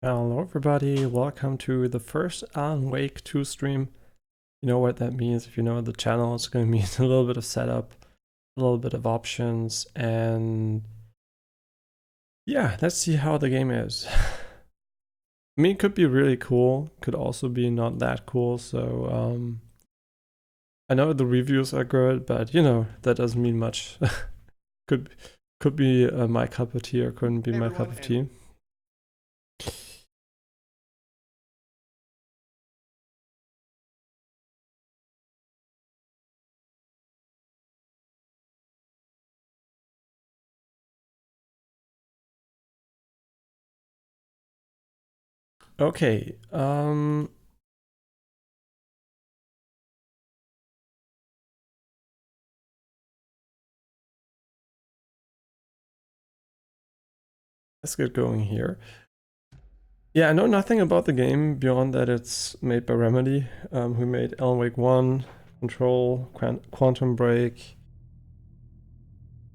Hello everybody, welcome to the first Alan Wake 2 stream. You know what that means. If you know the channel, it's going to mean a little bit of setup, a little bit of options, and yeah, let's see how the game is. I mean, it could be really cool, could also be not that cool, so I know the reviews are good, but you know, that doesn't mean much. could be my cup of tea or couldn't be my cup of tea. Okay, let's get going here. Yeah, I know nothing about the game beyond that it's made by Remedy, who made Alan Wake 1, Control, Quantum Break,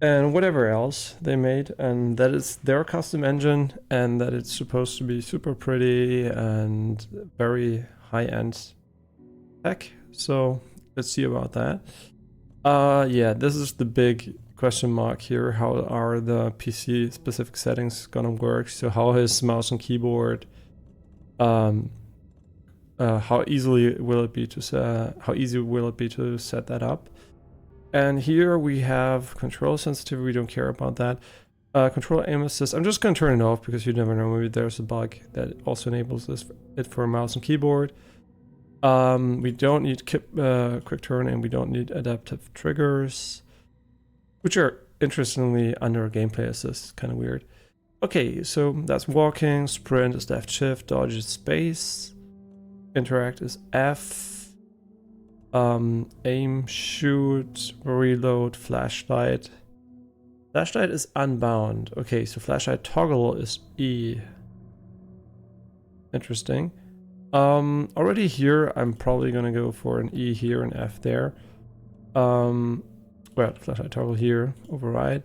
and whatever else they made, and that is their custom engine, and that it's supposed to be super pretty and very high-end tech. So let's see about that. Yeah, this is the big question mark here. How are the PC specific settings gonna work? So how is mouse and keyboard? How easy will it be to set that up? And here we have control sensitivity. We don't care about that. Control aim assist. I'm just going to turn it off because you never know. Maybe there's a bug that also enables it for mouse and keyboard. We don't need quick turn, and we don't need adaptive triggers, which are interestingly under gameplay assist. Kind of weird. Okay, so that's walking. Sprint is left shift. Dodge is space. Interact is F. Aim, shoot, reload, flashlight. Flashlight is unbound. Okay, so flashlight toggle is E. Interesting. Already here, I'm probably gonna go for an E here and F there. Well, flashlight toggle here, override.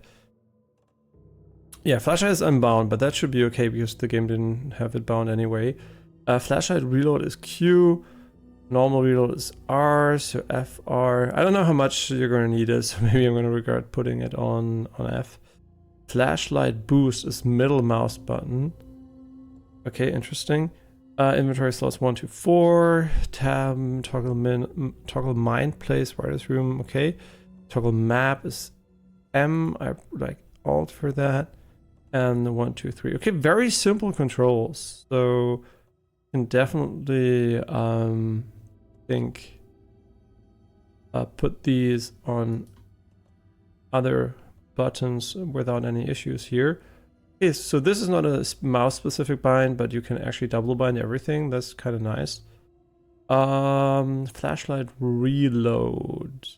Yeah, flashlight is unbound, but that should be okay because the game didn't have it bound anyway. Flashlight reload is Q. Normal reload is R, so FR. I don't know how much you're going to need it, so maybe I'm going to regret putting it on F. Flashlight boost is middle mouse button. Okay, interesting. Inventory slots 1 to 4. Tab, toggle mind place, writer's room. Okay. Toggle map is M. I like Alt for that. And 1, 2, 3. Okay, very simple controls. So can definitely think put these on other buttons without any issues here. Okay, so this is not a mouse specific bind, but you can actually double bind everything. That's kind of nice. Flashlight reload.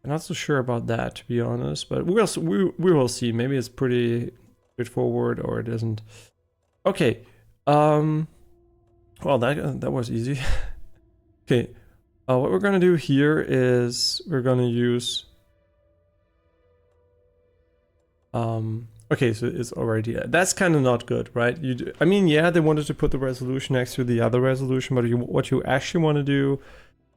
I'm not so sure about that, to be honest, but we will see. Maybe it's pretty straightforward or it isn't. Okay. Well, that was easy. Okay. What we're gonna do here is we're gonna use. Okay, so it's already that's kind of not good, right? I mean, yeah, they wanted to put the resolution next to the other resolution, but what you actually want to do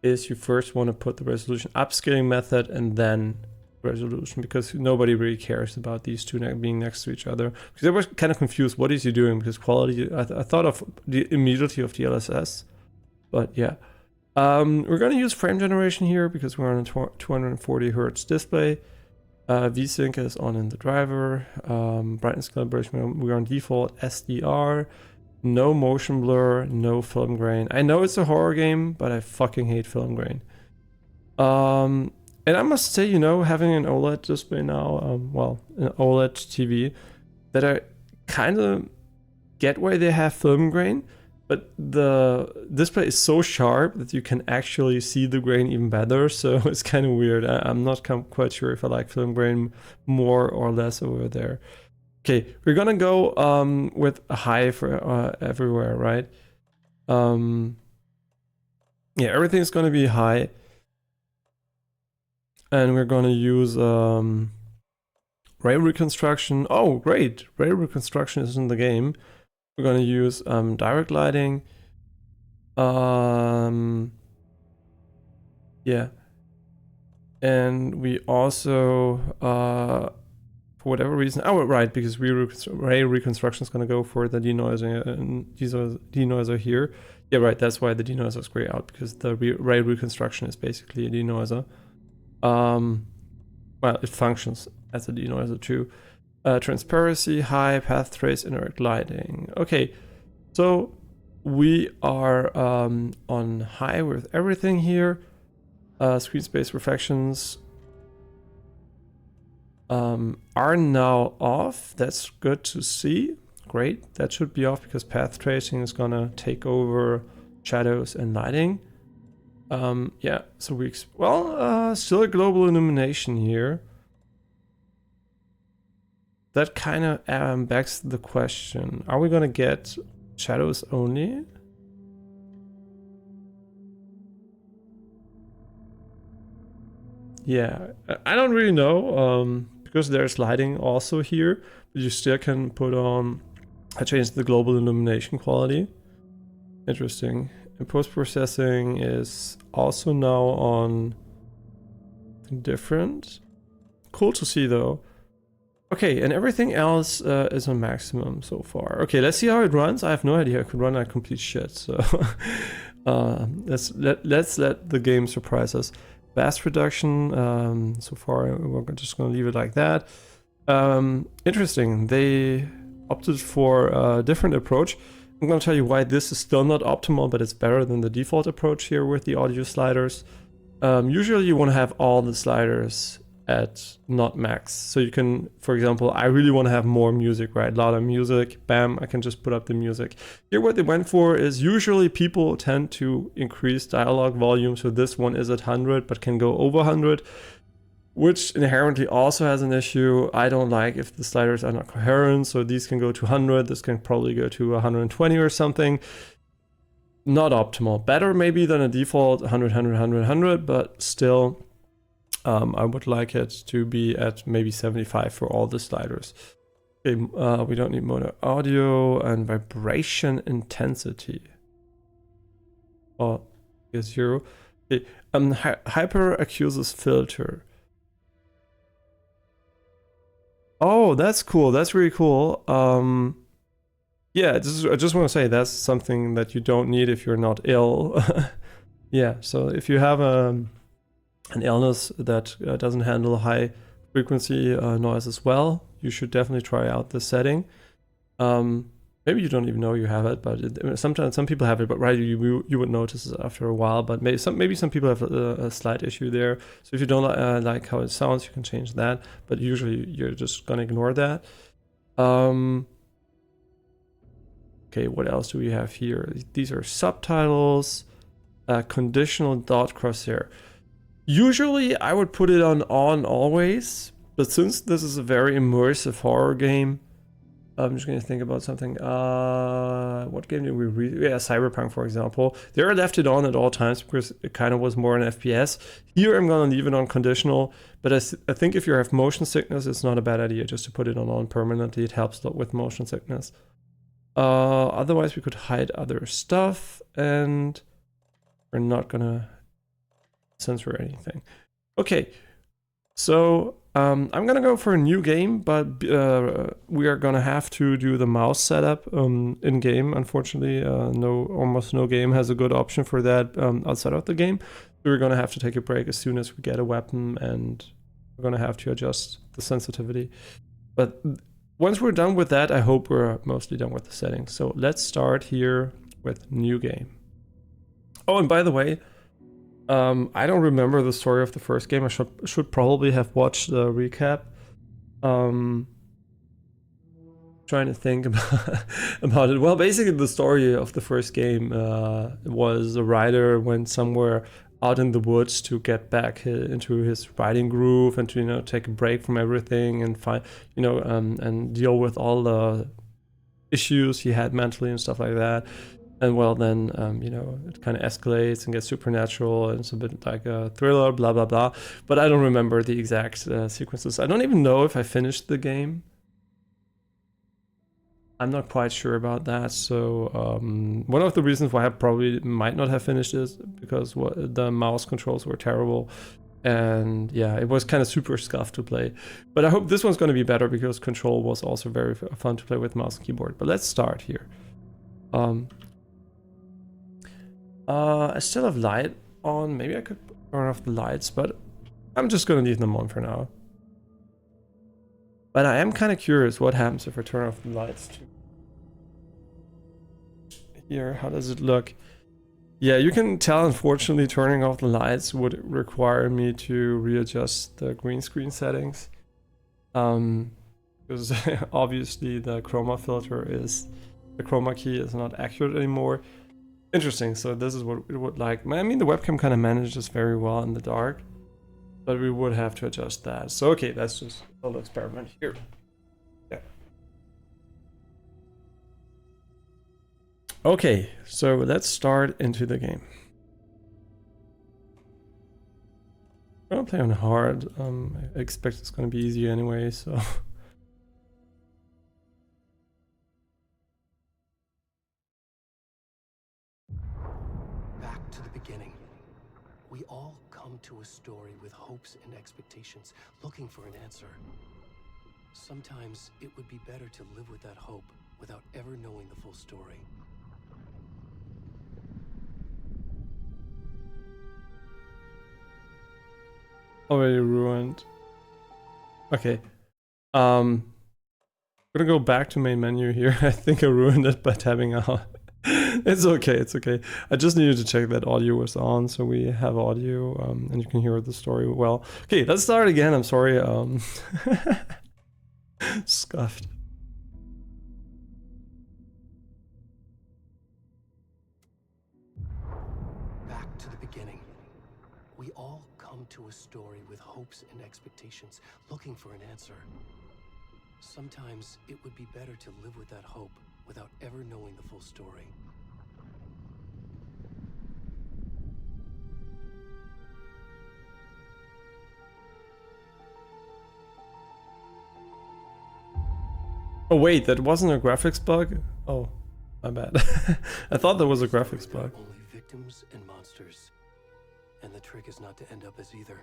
is you first want to put the resolution upscaling method and then resolution, because nobody really cares about these two being next to each other. Because I was kind of confused. What is he doing? Because quality, I thought of the immediately of DLSS, but yeah. We're gonna use frame generation here because we're on a 240 hertz display. VSync is on in the driver. Brightness calibration, we're on default SDR. No motion blur, no film grain. I know it's a horror game, but I fucking hate film grain. And I must say, you know, having an OLED display now, well, an OLED TV, that I kind of get why they have film grain, but the display is so sharp that you can actually see the grain even better, so it's kind of weird. I'm not quite sure if I like film grain more or less over there. Okay, we're gonna go with a high for everywhere, right? Yeah, everything's gonna be high. And we're gonna use ray reconstruction. Oh, great! Ray reconstruction is in the game. We're gonna use direct lighting. Yeah. And we also, for whatever reason, oh, right, because ray reconstruction is going to go for the denoiser and denoiser here. Yeah, right, that's why the denoiser is grayed out, because the ray reconstruction is basically a denoiser. Well, it functions as a denoiser too. Transparency, high, path trace, indirect lighting. Okay, so we are on high with everything here. Screen space reflections are now off. That's good to see. Great. That should be off because path tracing is gonna take over shadows and lighting. Yeah, so still a global illumination here. That kind of begs the question, are we gonna get shadows only? Yeah, I don't really know, because there's lighting also here, but you still can put on, I changed the global illumination quality. Interesting. And post-processing is also now on different. Cool to see though. Okay, and everything else is on maximum so far. Okay, let's see how it runs. I have no idea. I could run like complete shit, so let's let the game surprise us. Blast reduction, so far we're just gonna leave it like that. Interesting, they opted for a different approach. I'm gonna tell you why this is still not optimal, but it's better than the default approach here with the audio sliders. Usually you wanna have all the sliders at not max. So you can, for example, I really want to have more music, right? Louder music, bam, I can just put up the music. Here what they went for is usually people tend to increase dialogue volume. So this one is at 100, but can go over 100, which inherently also has an issue. I don't like if the sliders are not coherent. So these can go to 100, this can probably go to 120 or something. Not optimal. Better maybe than a default 100, 100, 100, 100, but still, I would like it to be at maybe 75 for all the sliders. Okay, we don't need mono audio and vibration intensity. Oh, is 0. Okay, hyper accuses filter. Oh, that's cool. That's really cool. Yeah, I just want to say that's something that you don't need if you're not ill. Yeah, so if you have an illness that doesn't handle high frequency noise as well, you should definitely try out this setting. Maybe you don't even know you have it, but sometimes some people have it, but right, you would notice it after a while. But maybe some people have a slight issue there. So if you don't like how it sounds, you can change that. But usually you're just gonna ignore that. Okay, what else do we have here? These are subtitles, conditional dot crosshair. Usually I would put it on always, but since this is a very immersive horror game, I'm just gonna think about something. What game did we read? Yeah, Cyberpunk, for example. There I left it on at all times because it kind of was more an FPS. Here I'm gonna leave it on conditional, but I think if you have motion sickness, it's not a bad idea just to put it on permanently. It helps a lot with motion sickness. Otherwise we could hide other stuff, and we're not gonna censor anything. Okay, so I'm gonna go for a new game, but we are gonna have to do the mouse setup in game. Unfortunately, almost no game has a good option for that outside of the game. So we're gonna have to take a break as soon as we get a weapon, and we're gonna have to adjust the sensitivity. But once we're done with that, I hope we're mostly done with the settings. So let's start here with new game. Oh, and by the way, I don't remember the story of the first game. I should probably have watched the recap. Trying to think about it. Well, basically the story of the first game was a rider went somewhere out in the woods to get back into his riding groove and to take a break from everything and find and deal with all the issues he had mentally and stuff like that. And well, then, it kind of escalates and gets supernatural, and it's a bit like a thriller, blah, blah, blah. But I don't remember the exact sequences. I don't even know if I finished the game. I'm not quite sure about that. So one of the reasons why I probably might not have finished this because the mouse controls were terrible. And yeah, it was kind of super scuffed to play. But I hope this one's going to be better because Control was also very fun to play with mouse and keyboard. But let's start here. I still have light on. Maybe I could turn off the lights, but I'm just going to leave them on for now. But I am kind of curious what happens if I turn off the lights too. Here, how does it look? Yeah, you can tell, unfortunately, turning off the lights would require me to readjust the green screen settings. Because obviously the chroma key is not accurate anymore. Interesting, so this is what it would like. I mean, the webcam kind of manages very well in the dark, but we would have to adjust that. So, okay, that's just a little experiment here. Yeah. Okay, so let's start into the game. I'm gonna play on hard. I expect it's gonna be easy anyway, so. Back to the beginning. We all come to a story with hopes and expectations, looking for an answer. Sometimes it would be better to live with that hope without ever knowing the full story. Already ruined. Okay. Gonna go back to main menu here. I think I ruined it by tabbing out. It's okay, it's okay. I just needed to check that audio was on, so we have audio, and you can hear the story well. Okay, let's start again. I'm sorry. Scuffed. Back to the beginning. We all come to a story with hopes and expectations, looking for an answer. Sometimes it would be better to live with that hope without ever knowing the full story. Oh wait, that wasn't a graphics bug? Oh, my bad. I thought that was a graphics bug. Only victims and monsters. And the trick is not to end up as either.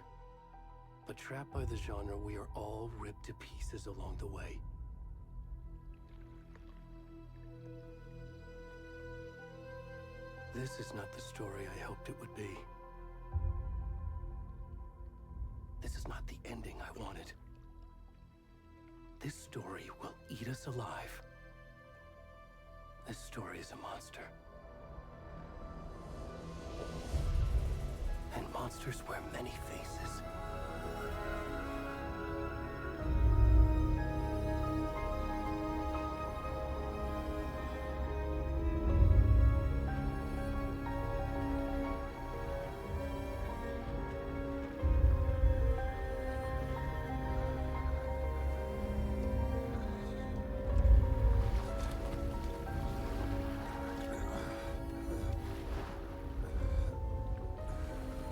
But trapped by the genre, we are all ripped to pieces along the way. This is not the story I hoped it would be. This is not the ending I wanted. This story will eat us alive. This story is a monster. And monsters wear many faces.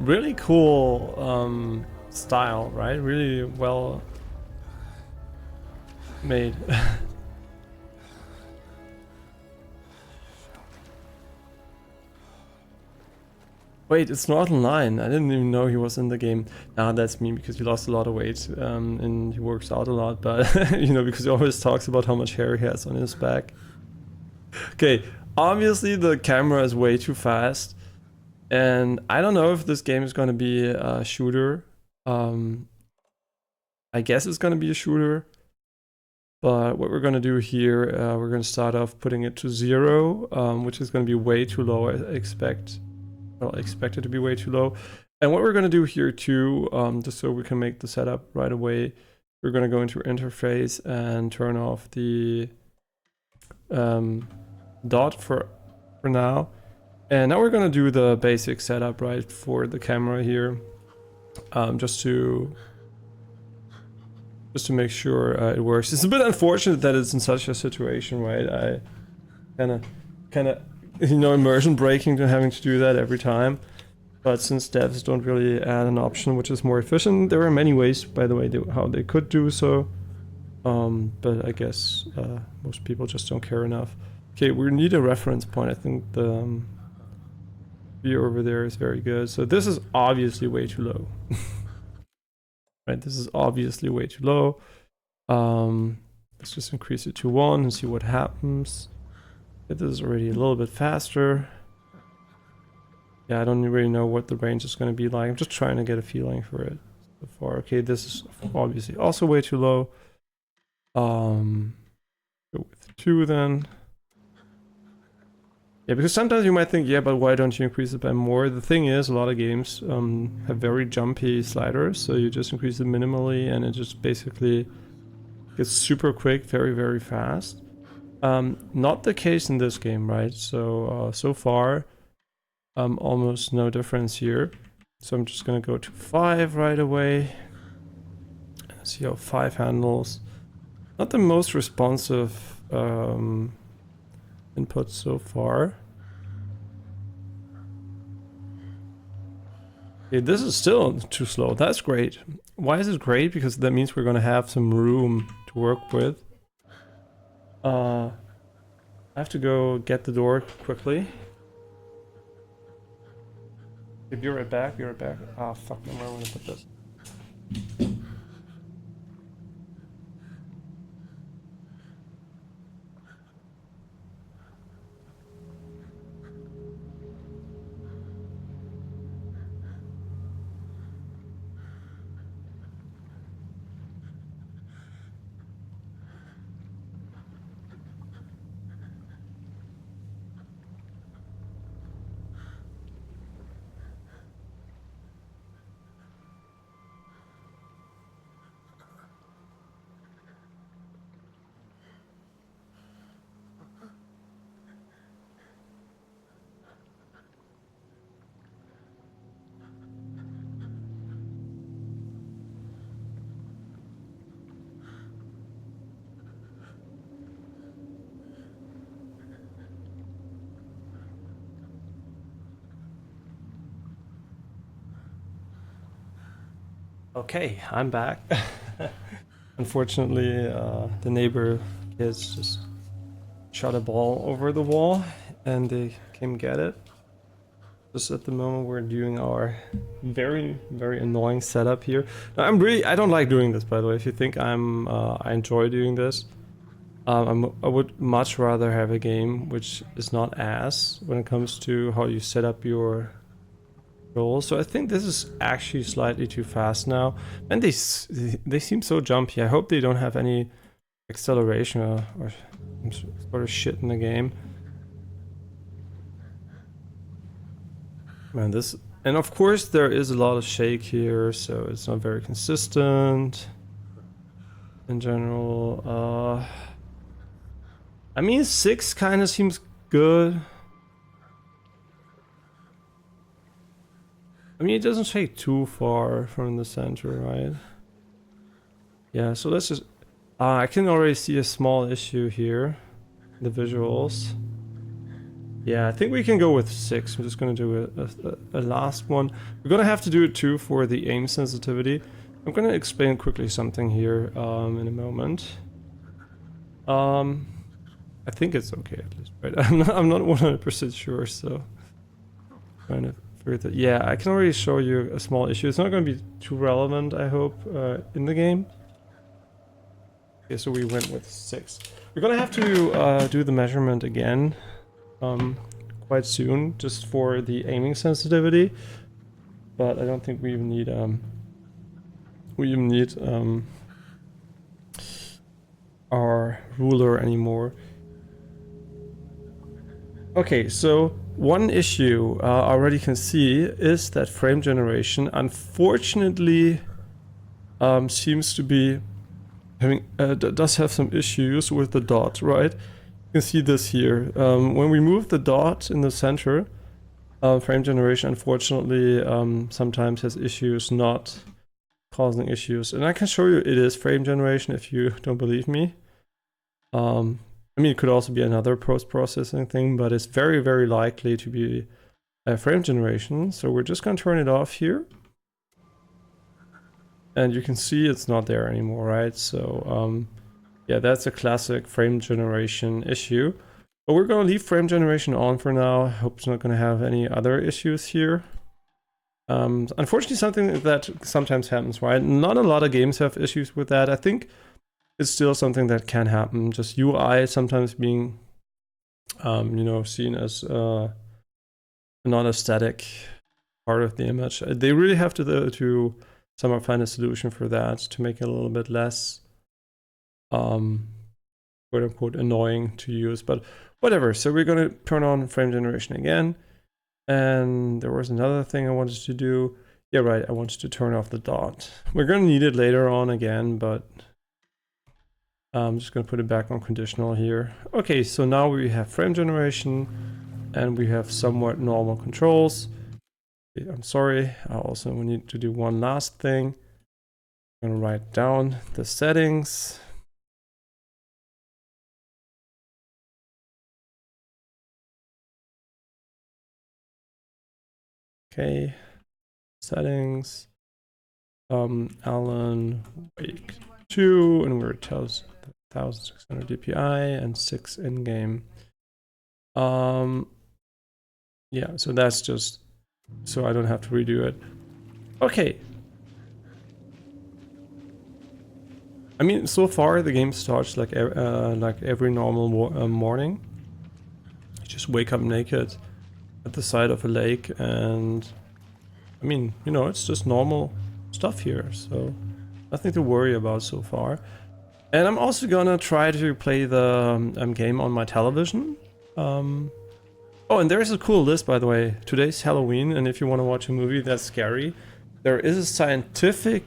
Really cool style, right? Really well made. Wait, it's Northern Lion. I didn't even know he was in the game. Nah, that's me because he lost a lot of weight and he works out a lot, but you know, because he always talks about how much hair he has on his back. Okay, obviously the camera is way too fast. And I don't know if this game is going to be a shooter. I guess it's going to be a shooter. But what we're going to do here, we're going to start off putting it to 0, which is going to be way too low, I expect. Well, I expect it to be way too low. And what we're going to do here too, just so we can make the setup right away, we're going to go into interface and turn off the dot for now. And now we're gonna do the basic setup, right, for the camera here, just to make sure it works. It's a bit unfortunate that it's in such a situation, right? I kind of, you know, immersion breaking to having to do that every time. But since devs don't really add an option which is more efficient, there are many ways, by the way, how they could do so. But I guess most people just don't care enough. Okay, we need a reference point. I think the view over there is very good. So this is obviously way too low. Right, this is obviously way too low. Let's just increase it to 1 and see what happens. This is already a little bit faster. Yeah, I don't really know what the range is going to be like. I'm just trying to get a feeling for it so far. Okay, this is obviously also way too low. Go with 2 then. Yeah, because sometimes you might think, yeah, but why don't you increase it by more? The thing is, a lot of games have very jumpy sliders, so you just increase it minimally and it just basically gets super quick, very, very fast. Not the case in this game, right? So, so far, almost no difference here. So I'm just gonna go to 5 right away. See how 5 handles. Not the most responsive input so far. Okay, this is still too slow. That's great. Why is it great? Because that means we're gonna have some room to work with. I have to go get the door quickly. Be right back. Be right back. Ah, fuck. Where am I gonna put this? Okay, I'm back. Unfortunately, the neighbor kids just shot a ball over the wall and they came get it. Just at the moment we're doing our very, very annoying setup here. Now, I don't like doing this, by the way. If you think I enjoy doing this, I would much rather have a game which is not ass when it comes to how you set up your roll. So I think this is actually slightly too fast now. And they seem so jumpy. I hope they don't have any acceleration or some sort of shit in the game. Man, this... And of course there is a lot of shake here, so it's not very consistent. In general, I mean 6 kind of seems good. I mean, it doesn't shake too far from the center, right? Yeah, so let's just... I can already see a small issue here. The visuals. Yeah, I think we can go with 6. I'm just going to do a last one. We're going to have to do it too for the aim sensitivity. I'm going to explain quickly something here in a moment. I think it's okay at least, right? I'm not 100% sure, so... Trying to figure that... Yeah, I can already show you a small issue. It's not going to be too relevant, I hope, in the game. Okay, so we went with 6. We're going to have to do the measurement again. Quite soon, just for the aiming sensitivity, but I don't think we even need our ruler anymore. Okay, so one issue I already can see is that frame generation unfortunately seems to be having does have some issues with the dot, right? You can see this here. When we move the dot in the center, frame generation unfortunately sometimes has issues not causing issues. And I can show you it is frame generation if you don't believe me. I mean, it could also be another post-processing thing, but it's very, very likely to be a frame generation. So we're just going to turn it off here. And you can see it's not there anymore, right? So Yeah, that's a classic frame generation issue. But we're going to leave frame generation on for now. I hope it's not going to have any other issues here. Unfortunately, something that sometimes happens, right? Not a lot of games have issues with that. I think it's still something that can happen. Just UI sometimes being, you know, seen as a non-aesthetic part of the image. They really have to somehow find a solution for that to make it a little bit less, quote unquote, annoying to use. But whatever. So we're going to turn on frame generation again. And there was another thing I wanted to do. Yeah, right. I wanted to turn off the dot. We're going to need it later on again, but I'm just going to put it back on conditional here. Okay, so now we have frame generation and we have somewhat normal controls. I'm sorry. I also need to do one last thing. I'm going to write down the settings. Okay, settings. Alan Wake 2, and we're 1600 DPI and 6 in game. Yeah, so that's just so I don't have to redo it. Okay. I mean, so far the game starts like every normal morning. You just wake up naked at the side of a lake, and I mean, you know, it's just normal stuff here, so nothing to worry about so far. And I'm also gonna try to play the game on my television. Oh, and there's a cool list, by the way. Today's Halloween, and if you want to watch a movie that's scary, there is a scientific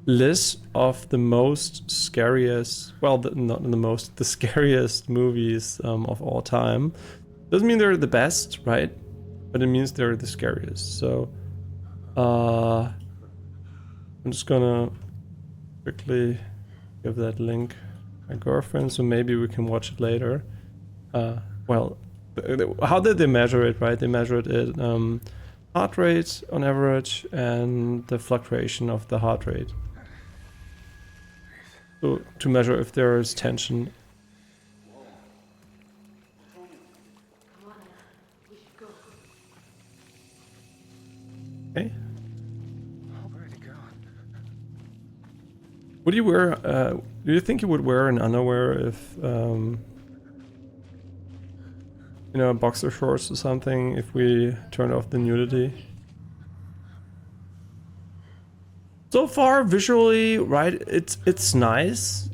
list of the most scariest, well, not the most, the scariest movies of all time. Doesn't mean they're the best, right? But it means they're the scariest. So, I'm just gonna quickly give that link to my girlfriend, so maybe we can watch it later. Well, how did they measure it, right? They measured it heart rate on average and the fluctuation of the heart rate. So to measure if there is tension. Okay. Would you wear, do you think you would wear an underwear if, you know, boxer shorts or something if we turn off the nudity? So far, visually, right, it's nice.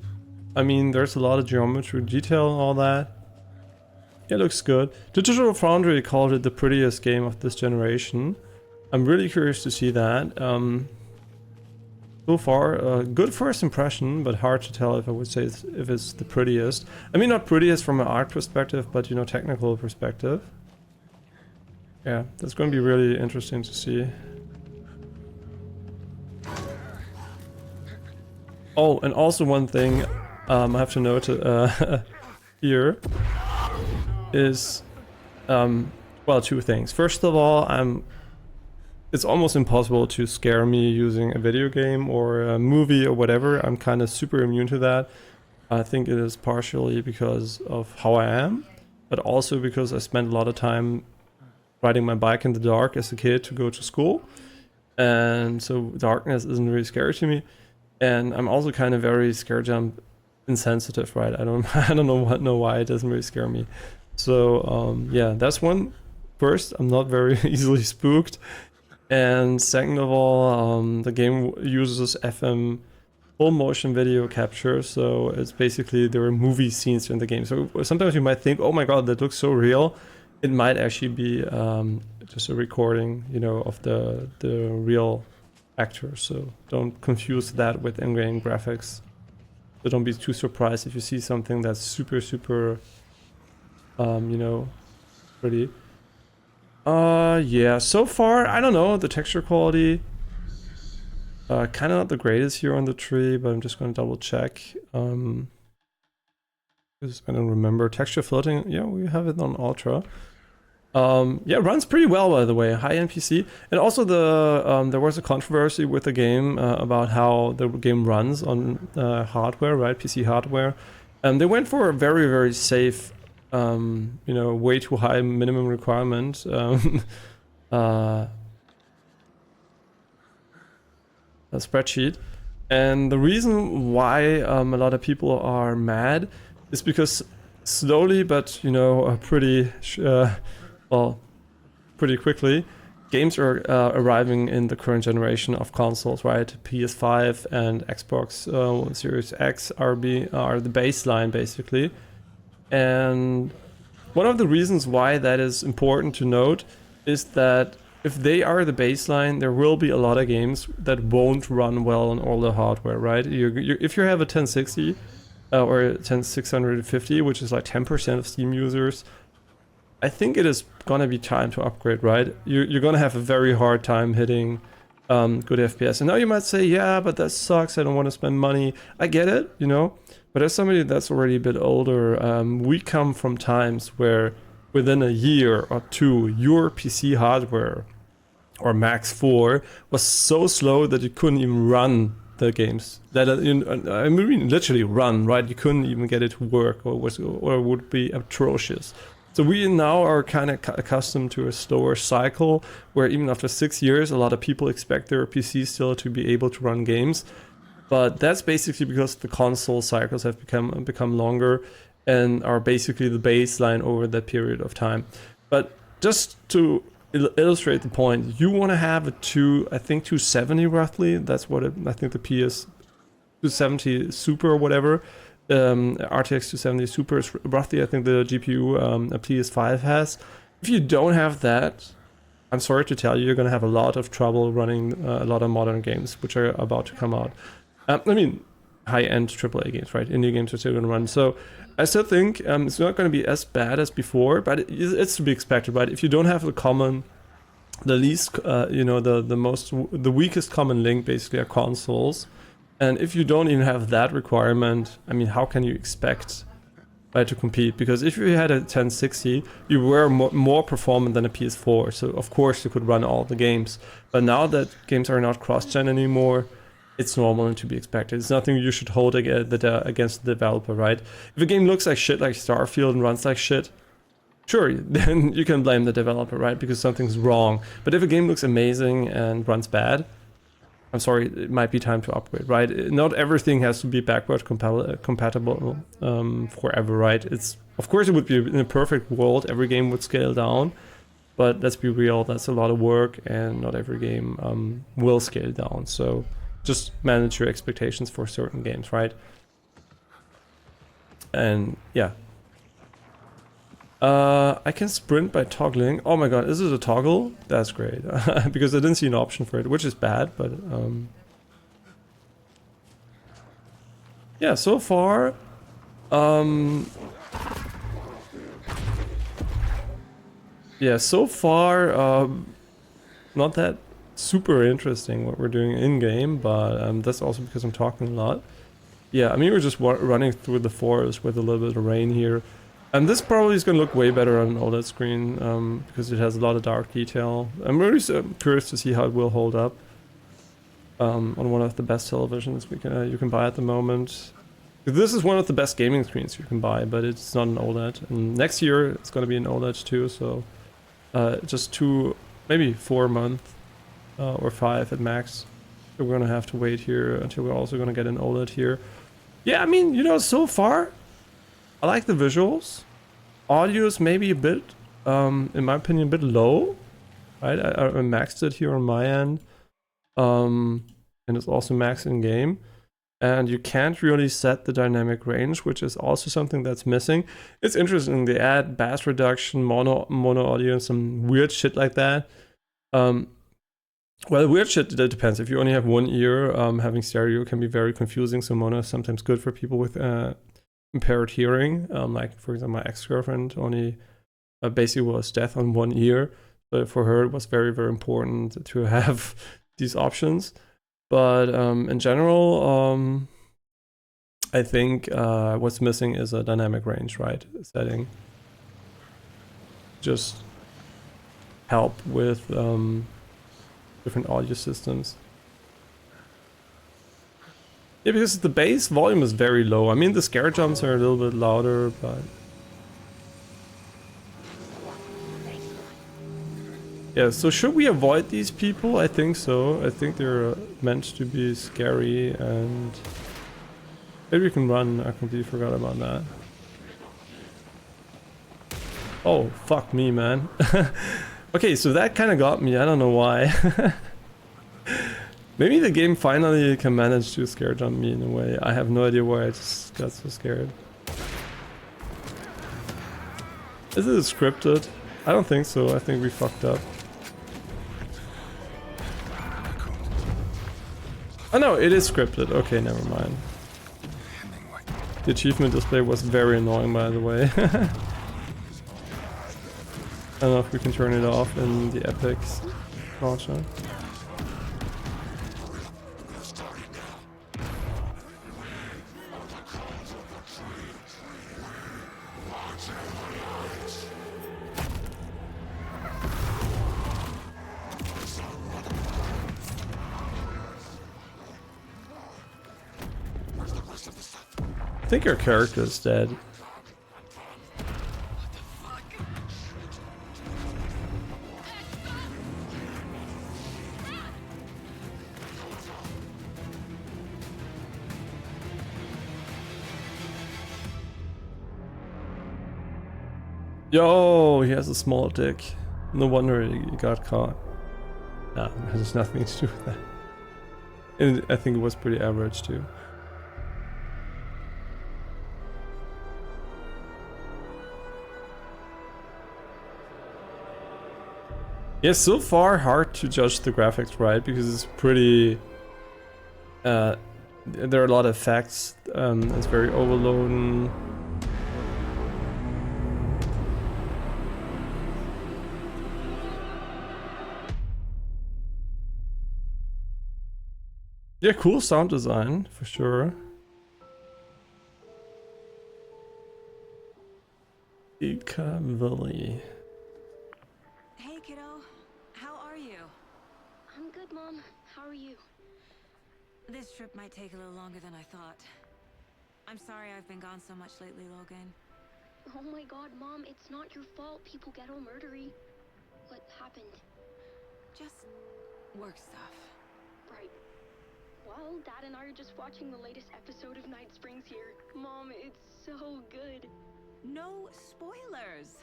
I mean, there's a lot of geometry detail and all that. It looks good. Digital Foundry called it the prettiest game of this generation. I'm really curious to see that. So far, good first impression, but hard to tell if I would say if it's the prettiest. I mean, not prettiest from an art perspective, but, you know, technical perspective. Yeah, that's going to be really interesting to see. Oh, and also one thing I have to note here is, well, two things. First of all, it's almost impossible to scare me using a video game or a movie or whatever. I'm kind of super immune to that. I think it is partially because of how I am, but also because I spent a lot of time riding my bike in the dark as a kid to go to school. And so darkness isn't really scary to me. And I'm also kind of very scare jump insensitive, right? I don't know why it doesn't really scare me. So yeah, that's one. First, I'm not very easily spooked. And second of all, the game uses FM full motion video capture, so it's basically there are movie scenes in the game. So sometimes you might think, oh my god, that looks so real. It might actually be just a recording, you know, of the real actor. So don't confuse that with in-game graphics. So don't be too surprised if you see something that's super, you know, pretty. Yeah, so far, I don't know, the texture quality, kind of not the greatest here on the tree, but I'm just going to double check, because I don't remember. Texture floating, yeah, we have it on Ultra. Yeah, runs pretty well, by the way, high NPC, and also there was a controversy with the game, about how the game runs on, hardware, right, PC hardware, They went for a very, very safe, you know, way too high minimum requirement. A spreadsheet. And the reason why a lot of people are mad is because slowly, but you know, well, pretty quickly, games are arriving in the current generation of consoles, right? PS5 and Xbox Series X are the baseline basically. And one of the reasons why that is important to note is that if they are the baseline, there will be a lot of games that won't run well on all the hardware, right? If you have a 1060 or a 10650, which is like 10% of Steam users, I think it is gonna be time to upgrade, right? You're gonna have a very hard time hitting good FPS. And now you might say, yeah, but that sucks. I don't want to spend money. I get it, you know. But as somebody that's already a bit older, we come from times where within a year or two, your PC hardware or Max 4 was so slow that you couldn't even run the games. That I mean, literally run, right? You couldn't even get it to work, or would be atrocious. So we now are kind of accustomed to a slower cycle where even after 6 years, a lot of people expect their PC still to be able to run games. But that's basically because the console cycles have become longer and are basically the baseline over that period of time. But just to illustrate the point, you want to have I think 270 roughly. That's what I think the PS 270 Super or whatever. RTX 270 Super is roughly, I think, the GPU a PS5 has. If you don't have that, I'm sorry to tell you, you're going to have a lot of trouble running a lot of modern games, which are about to come out. I mean, high-end AAA games, right? Indie games are still going to run. So I still think it's not going to be as bad as before, but it's to be expected, right? If you don't have the least, you know, the weakest common link basically are consoles. And if you don't even have that requirement, I mean, how can you expect to compete? Because if you had a 1060, you were more performant than a PS4, so of course you could run all the games. But now that games are not cross-gen anymore, it's normal and to be expected. It's nothing you should hold against the developer, right? If a game looks like shit, like Starfield, and runs like shit, sure, then you can blame the developer, right? Because something's wrong. But if a game looks amazing and runs bad, I'm sorry, it might be time to upgrade, right? Not everything has to be backward compatible forever, right? Of course it would be in a perfect world, every game would scale down, but let's be real, that's a lot of work, and not every game will scale down. So just manage your expectations for certain games, right? And yeah. I can sprint by toggling. Oh my god, is it a toggle? That's great. Because I didn't see an option for it, which is bad, but yeah, so far not that super interesting what we're doing in game, but that's also because I'm talking a lot. Yeah, I mean, we're just running through the forest with a little bit of rain here. And this probably is going to look way better on an OLED screen because it has a lot of dark detail. I'm really curious to see how it will hold up on one of the best televisions you can buy at the moment. This is one of the best gaming screens you can buy, but it's not an OLED. And next year it's going to be an OLED too, so just maybe 4 months or 5 at max. So we're going to have to wait here until we're also going to get an OLED here. Yeah, I mean, you know, so far I like the visuals. Audio is maybe a bit, in my opinion, a bit low. Right, I maxed it here on my end, and it's also maxed in game. And you can't really set the dynamic range, which is also something that's missing. It's interesting, they add bass reduction, mono audio, and some weird shit like that. Well, weird shit, that depends. If you only have one ear, having stereo can be very confusing, so mono is sometimes good for people with impaired hearing. Like, for example, my ex-girlfriend only basically was deaf on one ear, but for her it was very, very important to have these options. But in general, I think what's missing is a dynamic range, right, setting. Just help with different audio systems. Yeah, because the bass volume is very low. I mean, the scare jumps are a little bit louder, but... Yeah, so should we avoid these people? I think so. I think they're meant to be scary, and... Maybe we can run. I completely forgot about that. Oh, fuck me, man. Okay, so that kind of got me. I don't know why. Maybe the game finally can manage to scare jump me in a way. I have no idea why I just got so scared. Is it scripted? I don't think so. I think we fucked up. Oh no, it is scripted. Okay, never mind. The achievement display was very annoying, by the way. I don't know if we can turn it off in the Epics launcher. I think our character is dead. Yo, he has a small dick. No wonder he got caught. Nah, it has nothing to do with that. And I think it was pretty average too. Yeah, so far hard to judge the graphics, right? Because it's pretty... there are a lot of effects. It's very overloading. Yeah, cool sound design, for sure. Ika Valley. Hey, kiddo. How are you? I'm good, Mom. How are you? This trip might take a little longer than I thought. I'm sorry I've been gone so much lately, Logan. Oh my god, Mom, it's not your fault people get all murdery. What happened? Just work stuff. Right. Well, Dad and I are just watching the latest episode of Night Springs here. Mom, it's so good. No spoilers!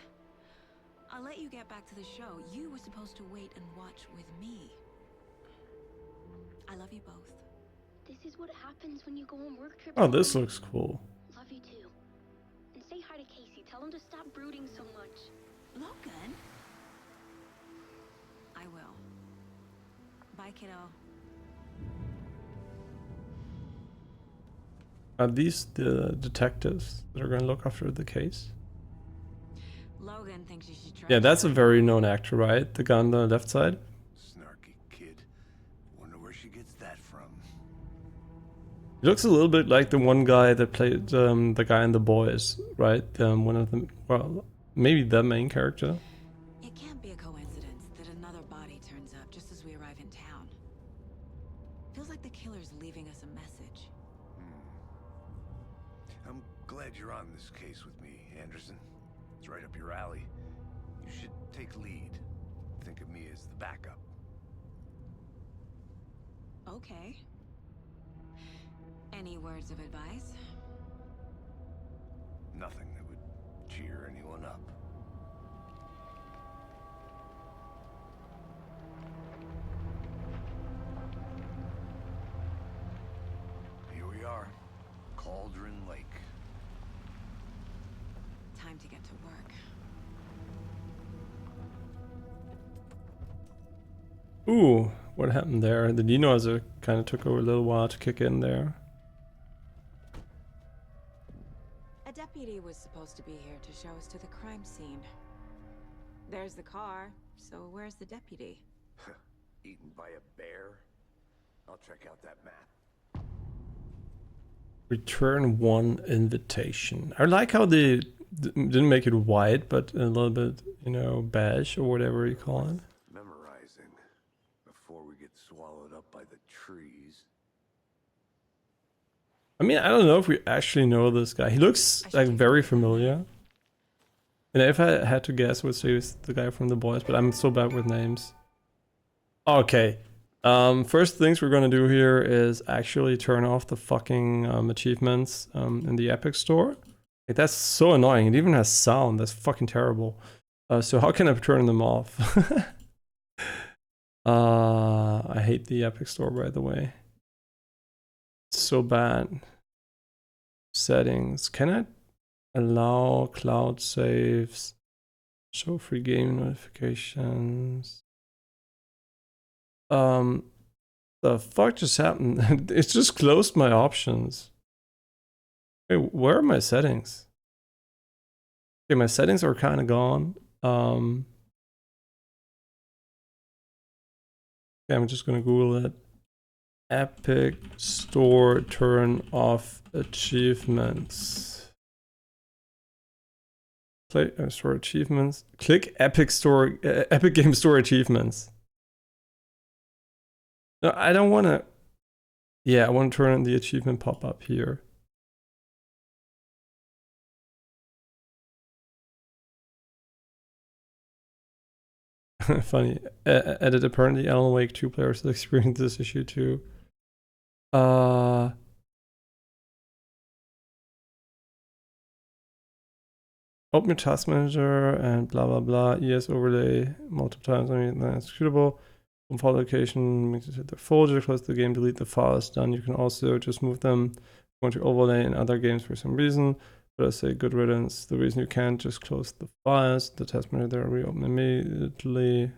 I'll let you get back to the show. You were supposed to wait and watch with me. I love you both. This is what happens when you go on work trips. Oh, this looks cool. Love you too. And say hi to Casey. Tell him to stop brooding so much. Logan? I will. Bye, kiddo. Are these the detectives that are going to look after the case? Logan thinks you should try. Yeah, that's a very known actor, right? The guy on the left side. Snarky kid. Wonder where she gets that from. He looks a little bit like the one guy that played the guy in The Boys, right? One of them, well, maybe the main character. It can't be a coincidence that another body turns up just as we arrive in town. Feels like the killer's leaving us a message. I'm glad you're on this case with me, Anderson. It's right up your alley. You should take lead. Think of me as the backup. Okay. Any words of advice? Nothing that would cheer anyone up. Here we are. Cauldron Lake. Time to get to work. Ooh, what happened there? The dinosaur kind of took a little while to kick in there. A deputy was supposed to be here to show us to the crime scene. There's the car, so where's the deputy? Eaten by a bear? I'll check out that map. Return one invitation. I like how they didn't make it white, but a little bit, you know, beige or whatever you call it. Memorizing before we get swallowed up by the trees. I mean, I don't know if we actually know this guy. He looks like very familiar. And if I had to guess, I would say it's the guy from The Boys, but I'm so bad with names. Okay. First things we're gonna do here is actually turn off the fucking achievements in the Epic Store. Like, that's so annoying. It even has sound. That's fucking terrible. So how can I turn them off? I hate the Epic Store, by the way. It's so bad. Settings. Can I allow cloud saves? Show free game notifications. The fuck just happened? It just closed my options. Wait, where are my settings? Okay, my settings are kind of gone. Okay, I'm just gonna Google it. Epic Store turn off achievements. Play Store achievements. Click Epic Store, Epic Game Store achievements. No, I don't want to. Yeah, I want to turn on the achievement pop-up here. Funny. Edit, apparently Alan Wake 2 players have experienced this issue too. Open your task manager and blah blah blah. ES overlay multiple times. I mean, that's executable. From file location, make it hit the folder, close the game, delete the files. Done. You can also just move them. Want to overlay in other games for some reason. But I say good riddance. The reason you can't just close the files, the task manager there, reopen immediately.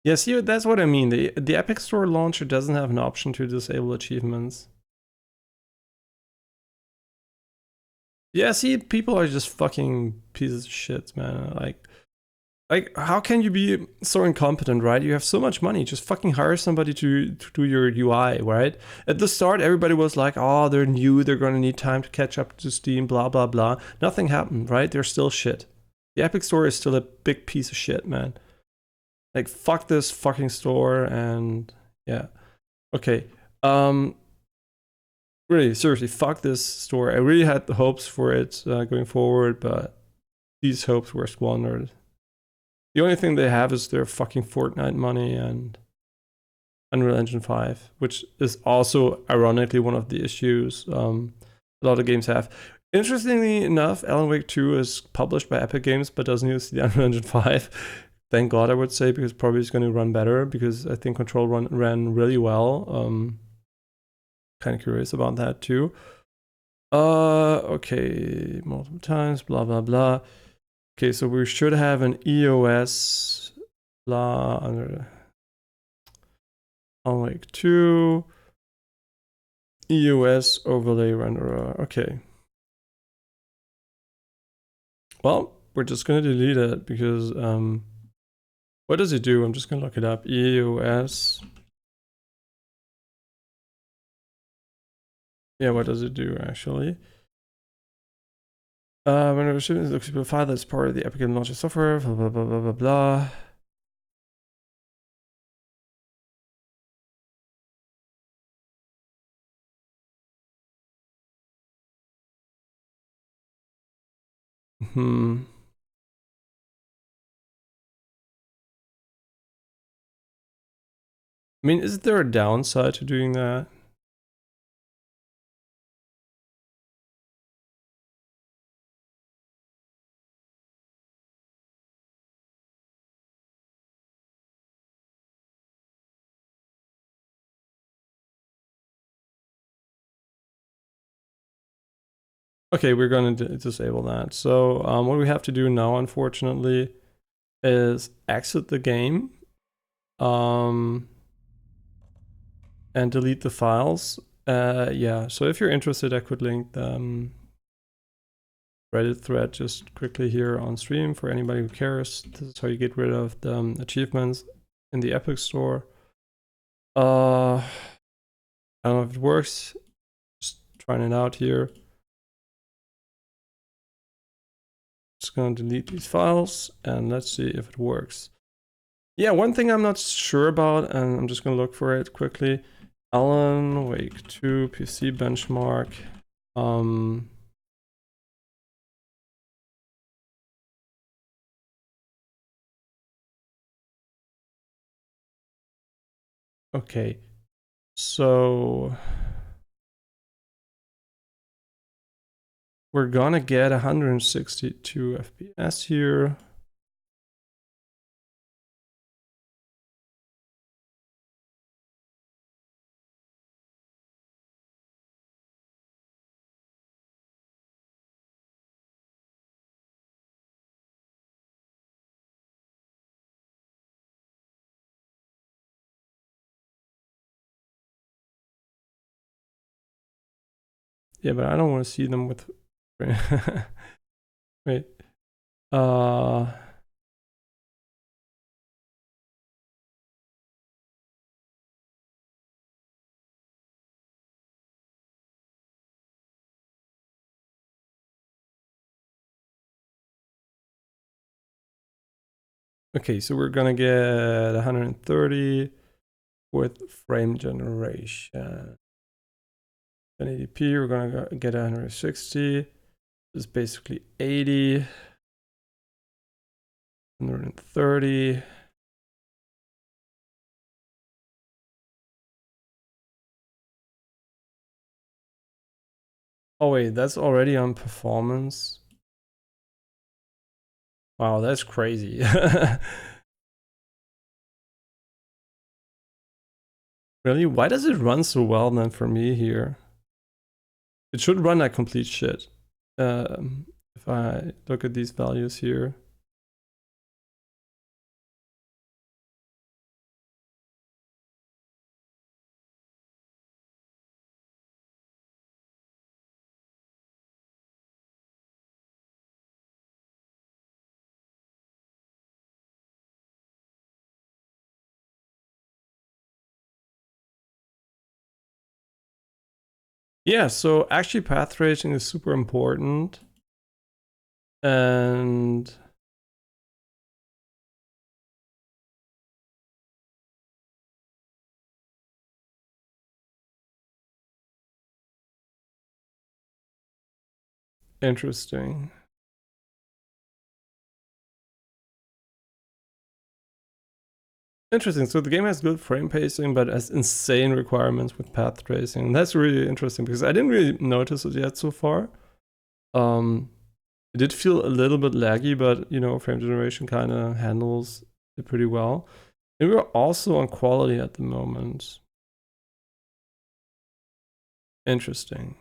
Yeah, see, that's what I mean. The Epic Store launcher doesn't have an option to disable achievements. Yeah, see, people are just fucking pieces of shit, man. Like, how can you be so incompetent, right? You have so much money. Just fucking hire somebody to do your UI, right? At the start, everybody was like, oh, they're new. They're going to need time to catch up to Steam, blah, blah, blah. Nothing happened, right? They're still shit. The Epic Store is still a big piece of shit, man. Like, fuck this fucking store and yeah. Okay. Really, seriously, fuck this store. I really had the hopes for it going forward, but these hopes were squandered. The only thing they have is their fucking Fortnite money and Unreal Engine 5, which is also ironically one of the issues a lot of games have. Interestingly enough, Alan Wake 2 is published by Epic Games but doesn't use the Unreal Engine 5. Thank God, I would say, because probably it's going to run better, because I think Control ran really well. Kind of curious about that too. Okay, multiple times, blah, blah, blah. Okay, so we should have an EOS blah under on like 2 EOS overlay renderer. Okay. Well, we're just gonna delete it because what does it do? I'm just gonna look it up. EOS. Yeah, what does it do actually? When a shipment looks to a file that's part of the Epic Game Launcher software, blah blah blah blah blah blah. I mean, is there a downside to doing that? Okay, we're going to disable that. So what we have to do now, unfortunately, is exit the game. and delete the files. Yeah, so if you're interested, I could link the Reddit thread just quickly here on stream for anybody who cares. This is how you get rid of the achievements in the Epic Store. I don't know if it works. Just trying it out here. Just gonna delete these files and let's see if it works. Yeah, one thing I'm not sure about, and I'm just gonna look for it quickly. Alan Wake 2 PC benchmark. Okay, so we're gonna get 162 FPS here. Yeah, but I don't want to see them with. Wait. Okay, so we're gonna get 130 with frame generation. 1080p, we're gonna get 160. This is basically 80. 130. Oh wait, that's already on performance. Wow, that's crazy. Really? Why does it run so well then for me here? It should run like complete shit. If I look at these values here. Yeah, so actually path tracing is super important. And interesting. Interesting. So the game has good frame pacing, but has insane requirements with path tracing. And that's really interesting because I didn't really notice it yet so far. It did feel a little bit laggy, but you know, frame generation kind of handles it pretty well. And we're also on quality at the moment. Interesting.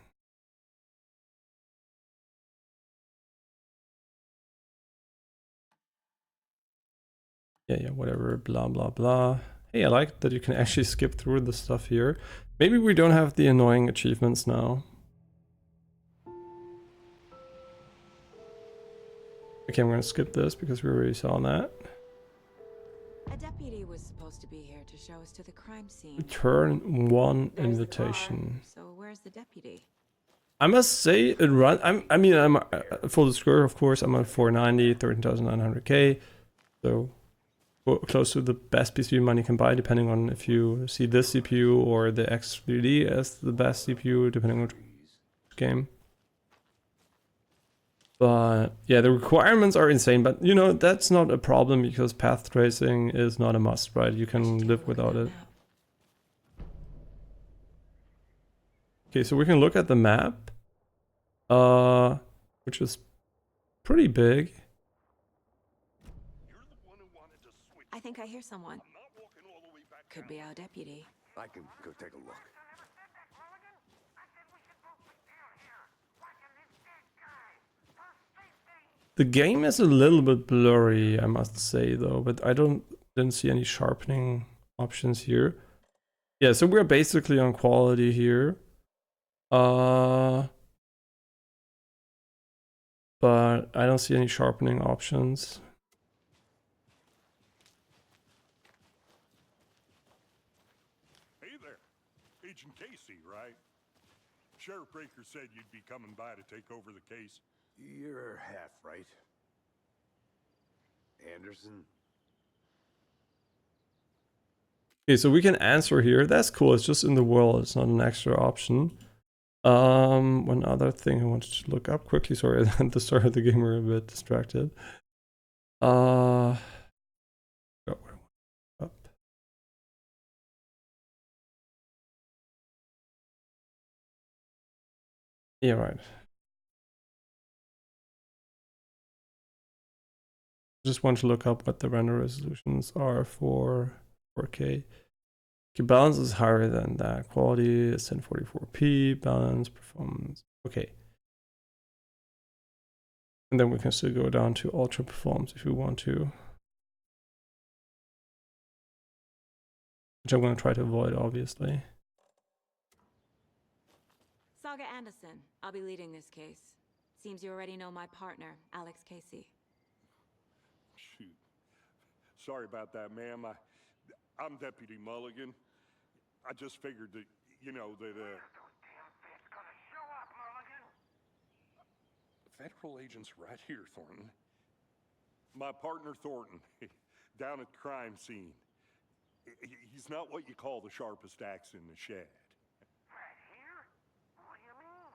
Yeah, whatever, blah, blah, blah. Hey, I like that you can actually skip through the stuff here. Maybe we don't have the annoying achievements now. Okay, I'm gonna skip this because we already saw that. A deputy was supposed to be here to show us to the crime scene. Return one There's the invitation. car. So where's the deputy? I must say it run. I'm full disclosure, of course. I'm at 490, 13,900K, so close to the best PC money can buy, depending on if you see this CPU or the X3D as the best CPU, depending on which game. But yeah, the requirements are insane. But you know that's not a problem because path tracing is not a must, right? You can live without it. Okay, so we can look at the map. Which is pretty big. I think I hear someone. Could be our deputy. I can go take a look. The game is a little bit blurry, I must say though, but I didn't see any sharpening options here. Yeah, so we're basically on quality here. But I don't see any sharpening options. Hey there, Agent Casey, right? Sheriff Breaker said you'd be coming by to take over the case. You're half right. Anderson? Okay, so we can answer here. That's cool. It's just in the world. It's not an extra option. One other thing I wanted to look up quickly. Sorry, at the start of the game we're a bit distracted. Up. Yeah, right. Just want to look up what the render resolutions are for 4K. Okay, balance is higher than that. Quality is 1044p. Balance, performance. Okay. And then we can still go down to ultra performance if we want to. Which I'm going to try to avoid, obviously. Saga Anderson, I'll be leading this case. Seems you already know my partner, Alex Casey. Shoot. Sorry about that, ma'am. I'm Deputy Mulligan. I just figured that, you know, that, Federal agent's right here, Thornton. My partner, Thornton, down at the crime scene. He's not what you call the sharpest axe in the shed. Right here? What do you mean?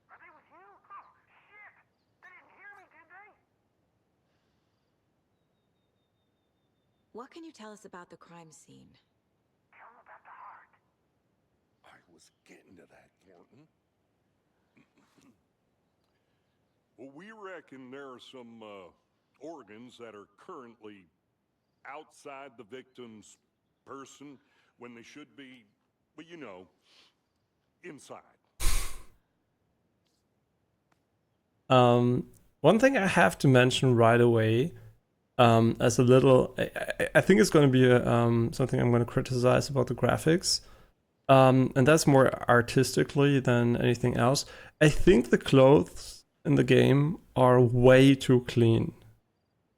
Are they with you? Oh, shit! They didn't hear me, did they? What can you tell us about the crime scene? Tell them about the heart. I was getting to that, Thornton. Well, we reckon there are some organs that are currently outside the victim's person when they should be, well, you know, inside. One thing I have to mention right away, as a little, I think it's going to be something I'm going to criticize about the graphics. And that's more artistically than anything else. I think the clothes in the game are way too clean.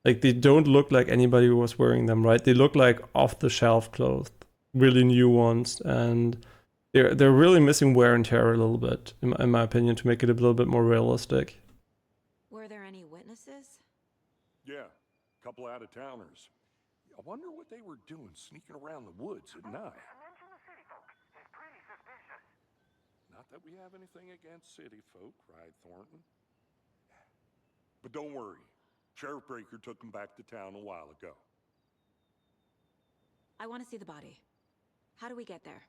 Like, they don't look like anybody was wearing them, right? They look like off-the-shelf clothes, really new ones, and they're really missing wear and tear a little bit, in my opinion, to make it a little bit more realistic. Were there any witnesses? Yeah, a couple out-of-towners. I wonder what they were doing sneaking around the woods at night. Mention the city folk. It's pretty suspicious. Not that we have anything against city folk, right, Thornton? But don't worry. Sheriff Breaker took him back to town a while ago. I want to see the body. How do we get there?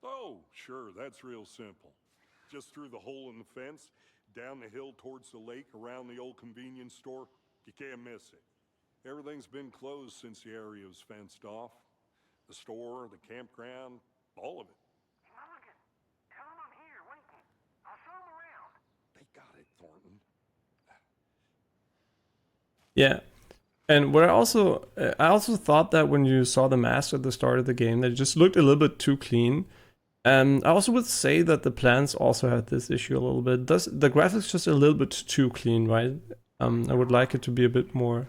Oh, sure, that's real simple. Just through the hole in the fence, down the hill towards the lake, around the old convenience store. You can't miss it. Everything's been closed since the area was fenced off. The store, the campground, all of it. Mulligan, tell them I'm here waiting. I'll show them around. They got it, Thornton. Yeah. And what I also thought that when you saw the mask at the start of the game, that it just looked a little bit too clean. And I also would say that the plants also had this issue a little bit. The graphics just a little bit too clean, right? I would like it to be a bit more.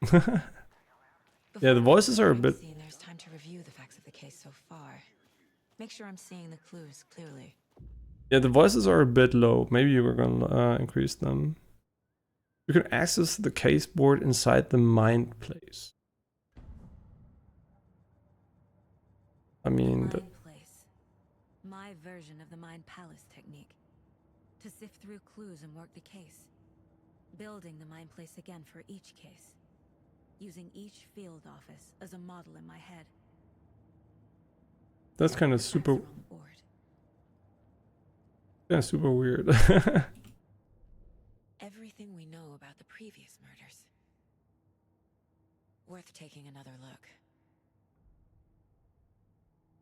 Yeah, the voices are a bit. There's time to review the facts of the case so far. Make sure I'm seeing the clues clearly. Yeah, the voices are a bit low. Maybe we're gonna increase them. You can access the case board inside the mind place. I mean, Mind place. My version of the Mind Palace technique. To sift through clues and work the case. Building the Mind Place again for each case. Using each field office as a model in my head. that's kind of super. That's on board. Yeah, super weird. Everything we know about the previous murders. Worth taking another look.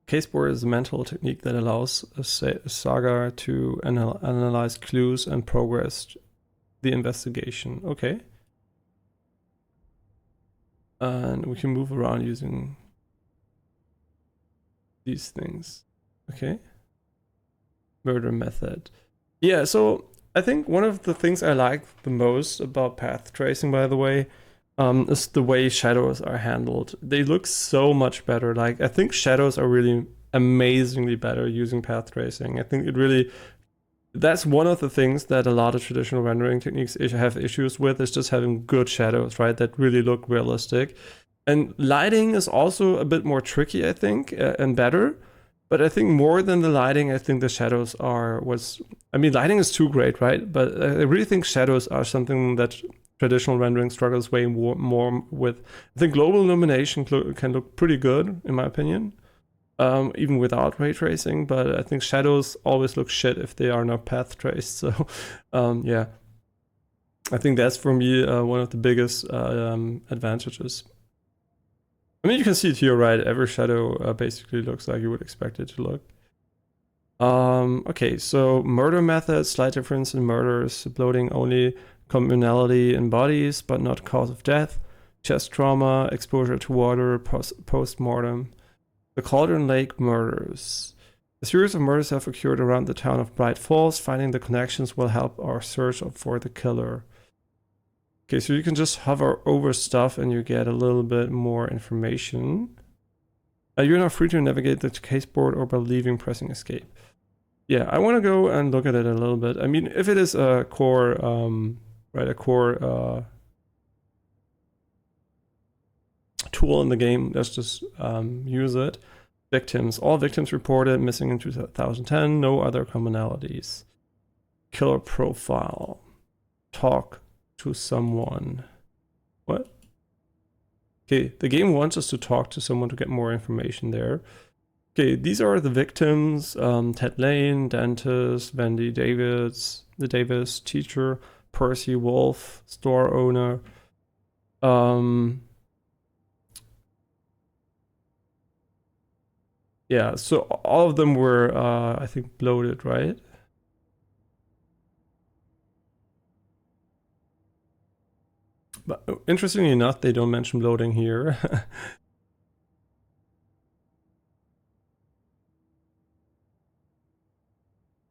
Caseboard is a mental technique that allows a saga to analyze clues and progress the investigation. Okay. And we can move around using these things. Okay. Murder method. Yeah, so I think one of the things I like the most about path tracing, by the way, is the way shadows are handled. They look so much better. Like, I think shadows are really amazingly better using path tracing. I think it really, that's one of the things that a lot of traditional rendering techniques have issues with, is just having good shadows, right? That really look realistic. And lighting is also a bit more tricky, I think, and better. But I think more than the lighting, I think the shadows I mean, lighting is too great, right? But I really think shadows are something that traditional rendering struggles way more with. I think global illumination can look pretty good, in my opinion, even without ray tracing. But I think shadows always look shit if they are not path traced. So, yeah, I think that's for me one of the biggest advantages. I mean, you can see it here, right? Every shadow basically looks like you would expect it to look. Okay, so murder method, slight difference in murders, bloating only communality in bodies, but not cause of death. Chest trauma, exposure to water, post-mortem. The Cauldron Lake murders. A series of murders have occurred around the town of Bright Falls. Finding the connections will help our search for the killer. Okay, so you can just hover over stuff and you get a little bit more information. You're now free to navigate the case board or by leaving, pressing escape. Yeah, I want to go and look at it a little bit. I mean, if it is a core, right, a core tool in the game, let's just use it. Victims. All victims reported missing in 2010. No other commonalities. Killer profile. Talk to someone. What? Okay, the game wants us to talk to someone to get more information there. Okay, these are the victims. Ted Lane, dentist, Wendy Davis, the Davis teacher, Percy Wolf, store owner. Yeah, so all of them were, I think, bloated, right? But interestingly enough, they don't mention bloating here.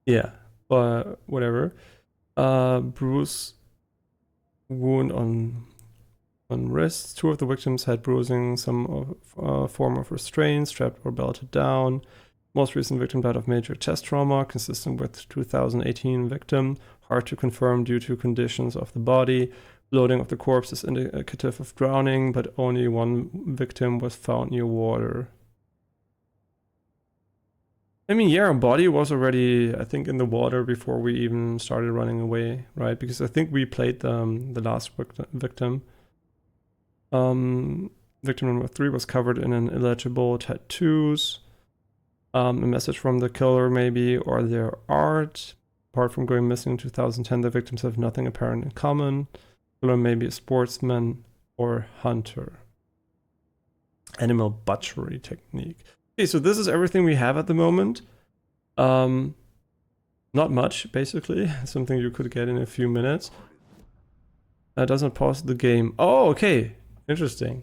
Yeah, but whatever. Bruce wound on wrists. Two of the victims had bruising, some form of restraint, strapped or belted down. Most recent victim died of major chest trauma, consistent with 2018 victim. Hard to confirm due to conditions of the body. Bloating of the corpse is indicative of drowning, but only one victim was found near water. I mean, yeah, our body was already, I think, in the water before we even started running away, right? Because I think we played the last victim. Victim number 3 was covered in an illegible tattoos. A message from the killer, maybe, or their art. Apart from going missing in 2010, the victims have nothing apparent in common. Killer may be a sportsman or hunter. Animal butchery technique. Okay, so this is everything we have at the moment. Not much, basically. Something you could get in a few minutes. Does not pause the game. Oh, okay. Interesting.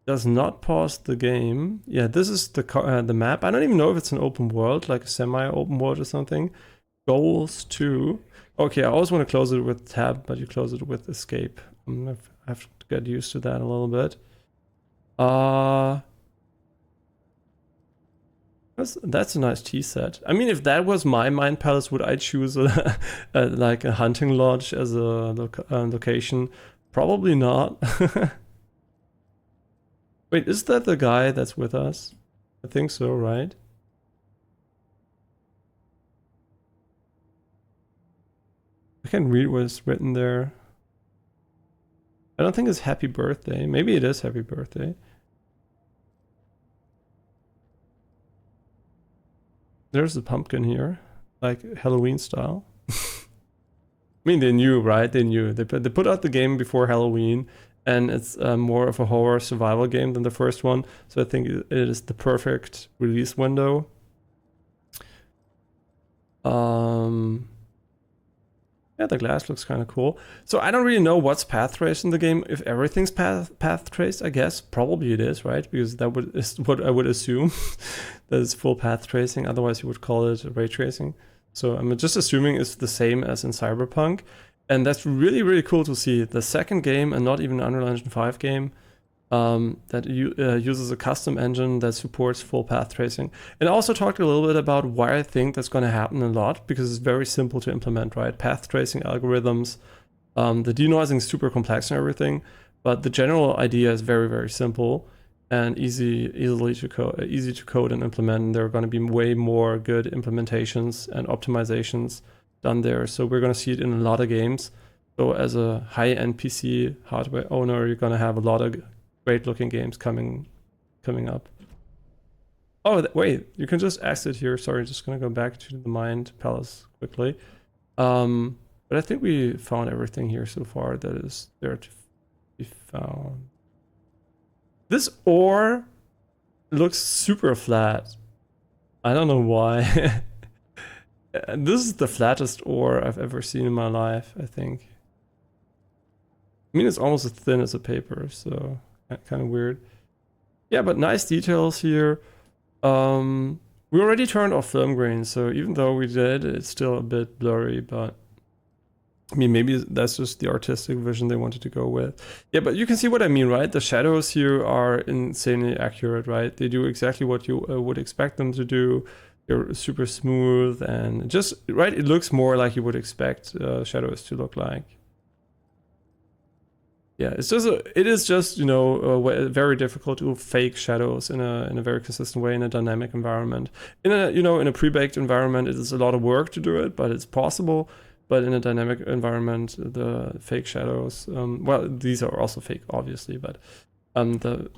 Does not pause the game. Yeah, this is the map. I don't even know if it's an open world, like a semi-open world or something. Goals 2. Okay, I always want to close it with tab, but you close it with escape. I have to get used to that a little bit. That's a nice tea set. I mean, if that was my Mind Palace, would I choose like a hunting lodge as a location? Probably not. Wait, is that the guy that's with us? I think so, right? I can read what's written there. I don't think it's happy birthday. Maybe it is happy birthday. There's a pumpkin here, like Halloween style. I mean, they knew, right? They knew. They put out the game before Halloween, and it's more of a horror survival game than the first one. So I think it is the perfect release window. Yeah, the glass looks kind of cool. So I don't really know what's path traced in the game. If everything's path traced, I guess probably it is, right? Because is what I would assume that it's full path tracing. Otherwise, you would call it ray tracing. So I'm just assuming it's the same as in Cyberpunk, and that's really really cool to see. The second game, and not even Unreal Engine 5 game, that uses a custom engine that supports full path tracing. And I also talked a little bit about why I think that's going to happen a lot, because it's very simple to implement, right? Path tracing algorithms, the denoising is super complex and everything, but the general idea is very, very simple and easy to code and implement. And there are going to be way more good implementations and optimizations done there. So we're going to see it in a lot of games. So as a high-end PC hardware owner, you're going to have a lot of great looking games coming up. Oh, wait, you can just exit here. Sorry, just gonna go back to the Mind Palace quickly. But I think we found everything here so far that is there to be found. This ore looks super flat. I don't know why. This is the flattest ore I've ever seen in my life, I think. I mean, it's almost as thin as a paper, so kind of weird. Yeah, but nice details here. We already turned off film grain, so even though we did, it's still a bit blurry, but I mean, maybe that's just the artistic vision they wanted to go with. Yeah, but you can see what I mean, right? The shadows here are insanely accurate, right? They do exactly what you would expect them to do. They're super smooth and just, right? It looks more like you would expect shadows to look like. Yeah, it is just you know very difficult to fake shadows in a very consistent way in a dynamic environment. In a pre-baked environment, it is a lot of work to do it, but it's possible. But in a dynamic environment, the fake shadows, well, these are also fake, obviously, but the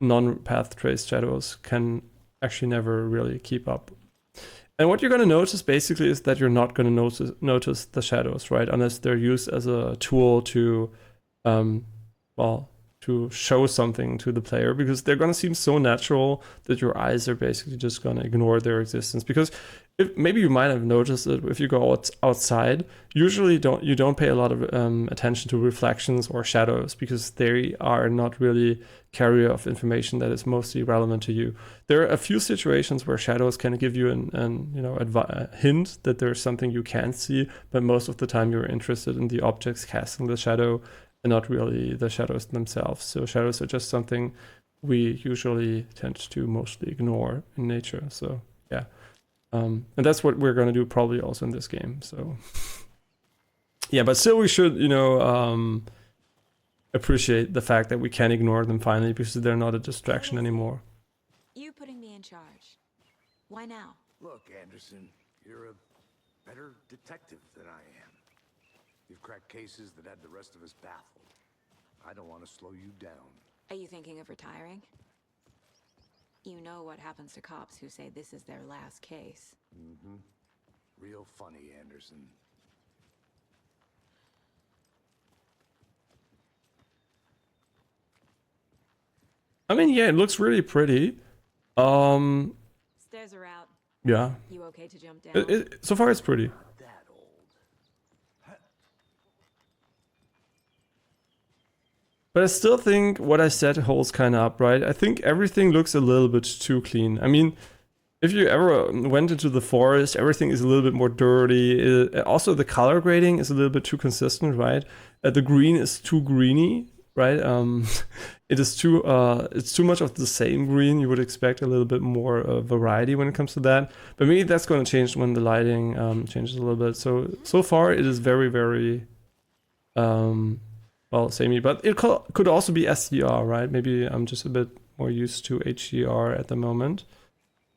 non-path traced shadows can actually never really keep up. And what you're going to notice basically is that you're not going to notice the shadows, right? Unless they're used as a tool to to show something to the player, because they're going to seem so natural that your eyes are basically just going to ignore their existence. Because maybe you might have noticed it if you go outside, usually you don't pay a lot of attention to reflections or shadows, because they are not really carrier of information that is mostly relevant to you. There are a few situations where shadows can give you a hint that there's something you can't see, but most of the time you're interested in the objects casting the shadow and not really the shadows themselves. So shadows are just something we usually tend to mostly ignore in nature. So yeah, and that's what we're going to do probably also in this game. So yeah, but still we should appreciate the fact that we can ignore them finally, because they're not a distraction anymore. You putting me in charge. Why now? Look, Anderson, you're a better detective than I am. You've cracked cases that had the rest of us baffled. I don't want to slow you down. Are you thinking of retiring? You know what happens to cops who say this is their last case. Mm-hmm. Real funny, Anderson. I mean, yeah, it looks really pretty. Stairs are out. Yeah. You okay to jump down? So far it's pretty. That old. But I still think what I said holds kind of up, right? I think everything looks a little bit too clean. I mean, if you ever went into the forest, everything is a little bit more dirty. Also, the color grading is a little bit too consistent, right? The green is too greeny, right? It's too much of the same green. You would expect a little bit more variety when it comes to that. But maybe that's going to change when the lighting changes a little bit. So far, it is very, very well, samey. But it could also be SDR, right? Maybe I'm just a bit more used to HDR at the moment.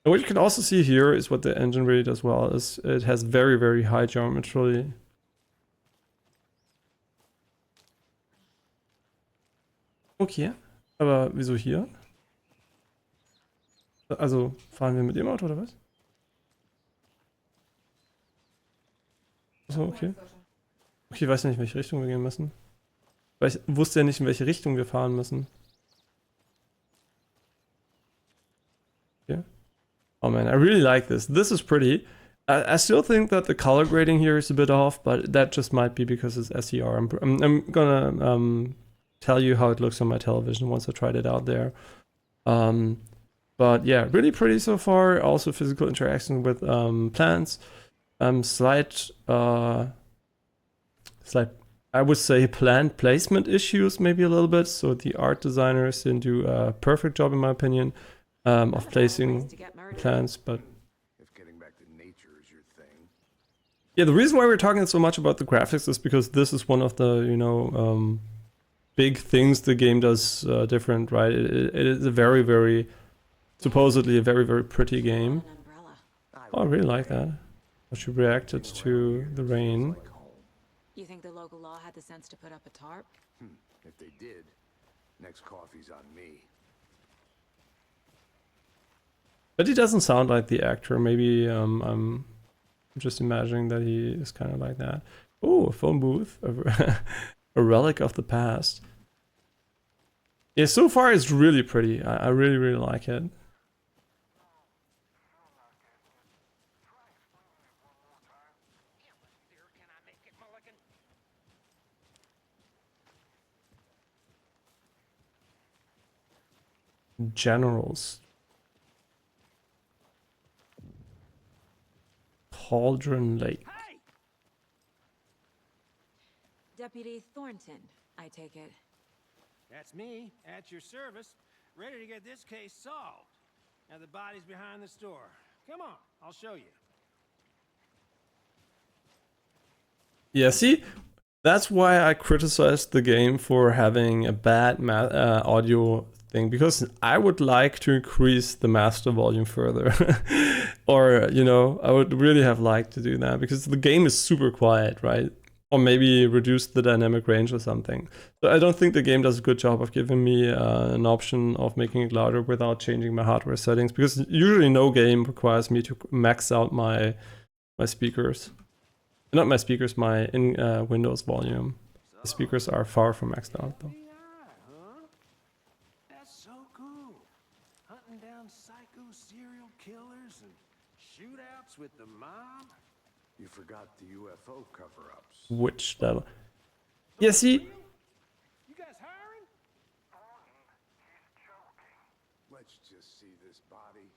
And what you can also see here is what the engine really does well is it has very, very high geometry. Okay, aber wieso hier? Also fahren wir mit dem Auto oder was? Achso, okay. Okay, ich weiß ja nicht, in welche Richtung wir gehen müssen. Weil ich wusste ja nicht, in welche Richtung wir fahren müssen. Okay. Oh man, I really like this. This is pretty. I still think that the color grading here is a bit off, but that just might be because it's SER. I'm gonna tell you how it looks on my television once I tried it out there. But yeah, really pretty so far. Also physical interaction with plants. Slight, I would say plant placement issues maybe a little bit. So the art designers didn't do a perfect job in my opinion of placing plants, but If getting back to nature is your thing. yeah, the reason why we're talking so much about the graphics is because this is one of the, you know, big things the game does different, right? It is a very, very, supposedly a very, very pretty game. An umbrella. Oh, I really like that. How she reacted to the rain. Like home. You think the local law had the sense to put up a tarp? If they did, next coffee's on me. But he doesn't sound like the actor. Maybe I'm just imagining that he is kind of like that. Oh, a phone booth. A relic of the past. Yeah, so far it's really pretty. I really, really like it. Can I make it, Mulligan? Generals. Cauldron Lake. Hey! Deputy Thornton, I take it. That's me, at your service, ready to get this case solved. Now the body's behind the store. Come on, I'll show you. Yeah, see, that's why I criticized the game for having a bad audio thing, because I would like to increase the master volume further. Or, you know, I would really have liked to do that because the game is super quiet, right? Or maybe reduce the dynamic range or something. So I don't think the game does a good job of giving me an option of making it louder without changing my hardware settings, because usually no game requires me to max out my speakers. Not my speakers, my Windows volume. The speakers are far from maxed out though. FBI, huh? That's so cool. Hunting down psycho serial killers and shootouts with the mob. You forgot the UFO cover-ups. Which level? Yeah, see, You guys hiring? Let's just see this body,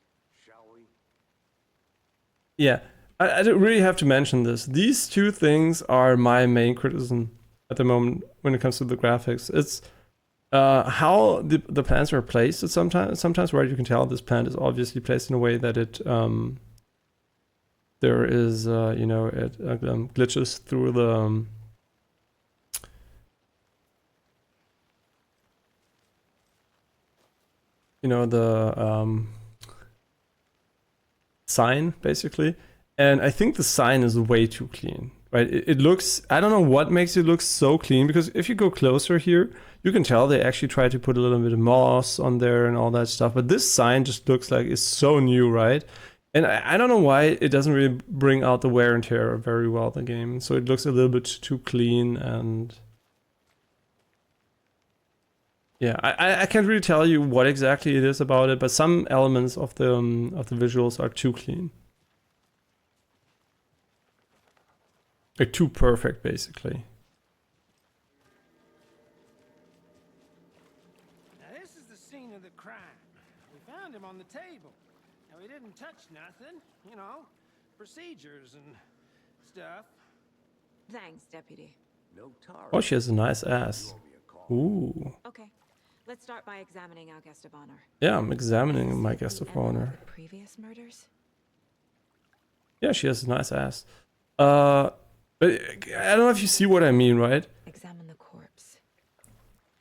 shall we? yeah, I don't really have to mention this. These two things are my main criticism at the moment when it comes to the graphics. It's how the plants are placed. It's sometimes where you can tell this plant is obviously placed in a way that it there is you know, it glitches through the you know, the sign basically. And I think the sign is way too clean, right? It looks, I don't know what makes it look so clean, because if you go closer here, you can tell they actually try to put a little bit of moss on there and all that stuff. But this sign just looks like it's so new, right? And I don't know why it doesn't really bring out the wear and tear very well, the game. So it looks a little bit too clean, and yeah, I can't really tell you what exactly it is about it, but some elements of the visuals are too clean. Like too perfect, basically. Now this is the scene of the crime. We found him on the table. And we didn't touch nothing, you know, procedures and stuff. Thanks, Deputy. No tar. Oh, she has a nice ass. Owe me a call. Ooh. Okay, let's start by examining our guest of honor. Yeah, I'm examining my Is guest the of MO honor. the previous murders? Yeah, she has a nice ass. But I don't know if you see what I mean, right? Examine the corpse.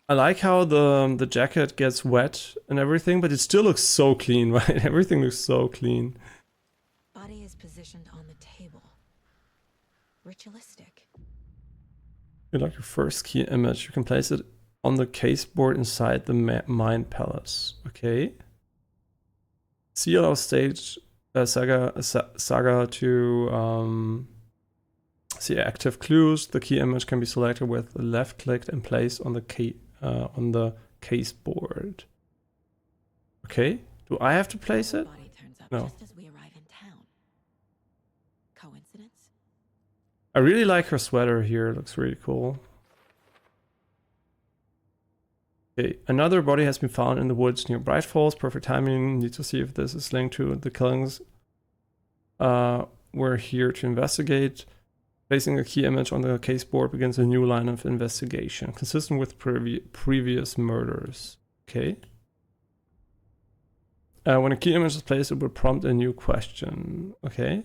I like how the jacket gets wet and everything, but it still looks so clean, right? Everything looks so clean. Body is positioned on the table. Ritualistic. You like your first key image. You can place it on the caseboard inside the Mind Palace. Okay. See allows stage saga to see active clues. The key image can be selected with left clicked and placed on the case board. Okay. Do I have to place it? Body turns up No. just as we arrive in town. I really like her sweater here. It looks really cool. Okay, another body has been found in the woods near Bright Falls. Perfect timing. Need to see if this is linked to the killings. We're here to investigate. Placing a key image on the case board begins a new line of investigation, consistent with previous murders. Okay. When a key image is placed, it will prompt a new question. Okay.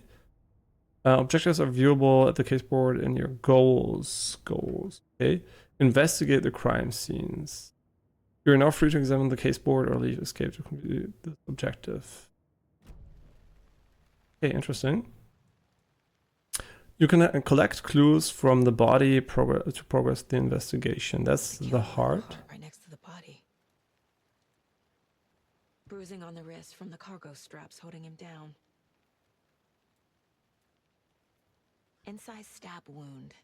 Objectives are viewable at the case board in your goals. Okay. Investigate the crime scenes. You are now free to examine the case board or leave escape to complete this objective. Okay, interesting. You can collect clues from the body to progress the investigation. That's the heart. Right next to the body. Bruising on the wrist from the cargo straps holding him down. Inside stab wound.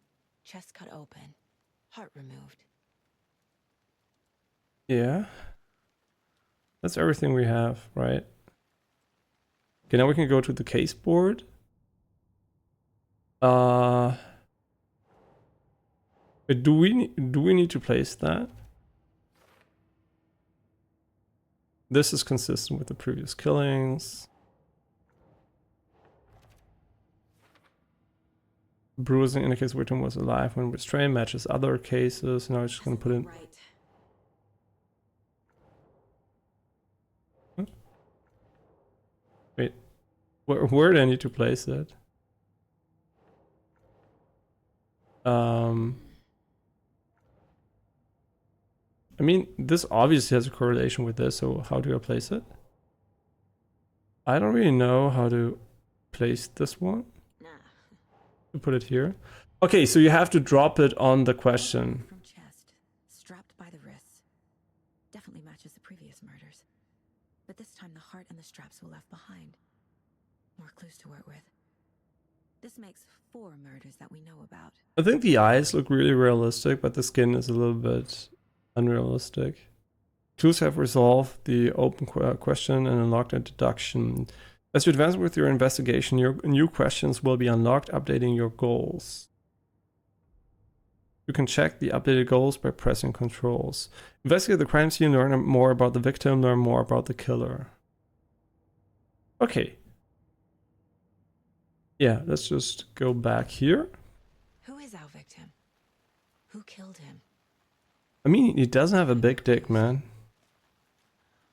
Chest cut open. Heart removed. Yeah. That's everything we have, right? Okay, now we can go to the case board. But do we need to place that? This is consistent with the previous killings. Bruising indicates victim was alive when restrained, matches other cases. Now I'm just gonna put in. Right. Wait, where do I need to place it? I mean, this obviously has a correlation with this, so how do I place it? I don't really know how to place this one. Nah. To put it here. Okay, so you have to drop it on the question. From chest, strapped by the wrists. Definitely matches the previous murders. But this time the heart and the straps were left behind. More clues to work with. This makes 4 murders that we know about. I think the eyes look really realistic, but the skin is a little bit unrealistic. Clues have resolved the open question and unlocked a deduction. As you advance with your investigation, your new questions will be unlocked, updating your goals. You can check the updated goals by pressing controls. Investigate the crime scene, learn more about the victim, learn more about the killer. Okay. Yeah, let's just go back here. Who is our victim? Who killed him? I mean, he doesn't have a big dick, man.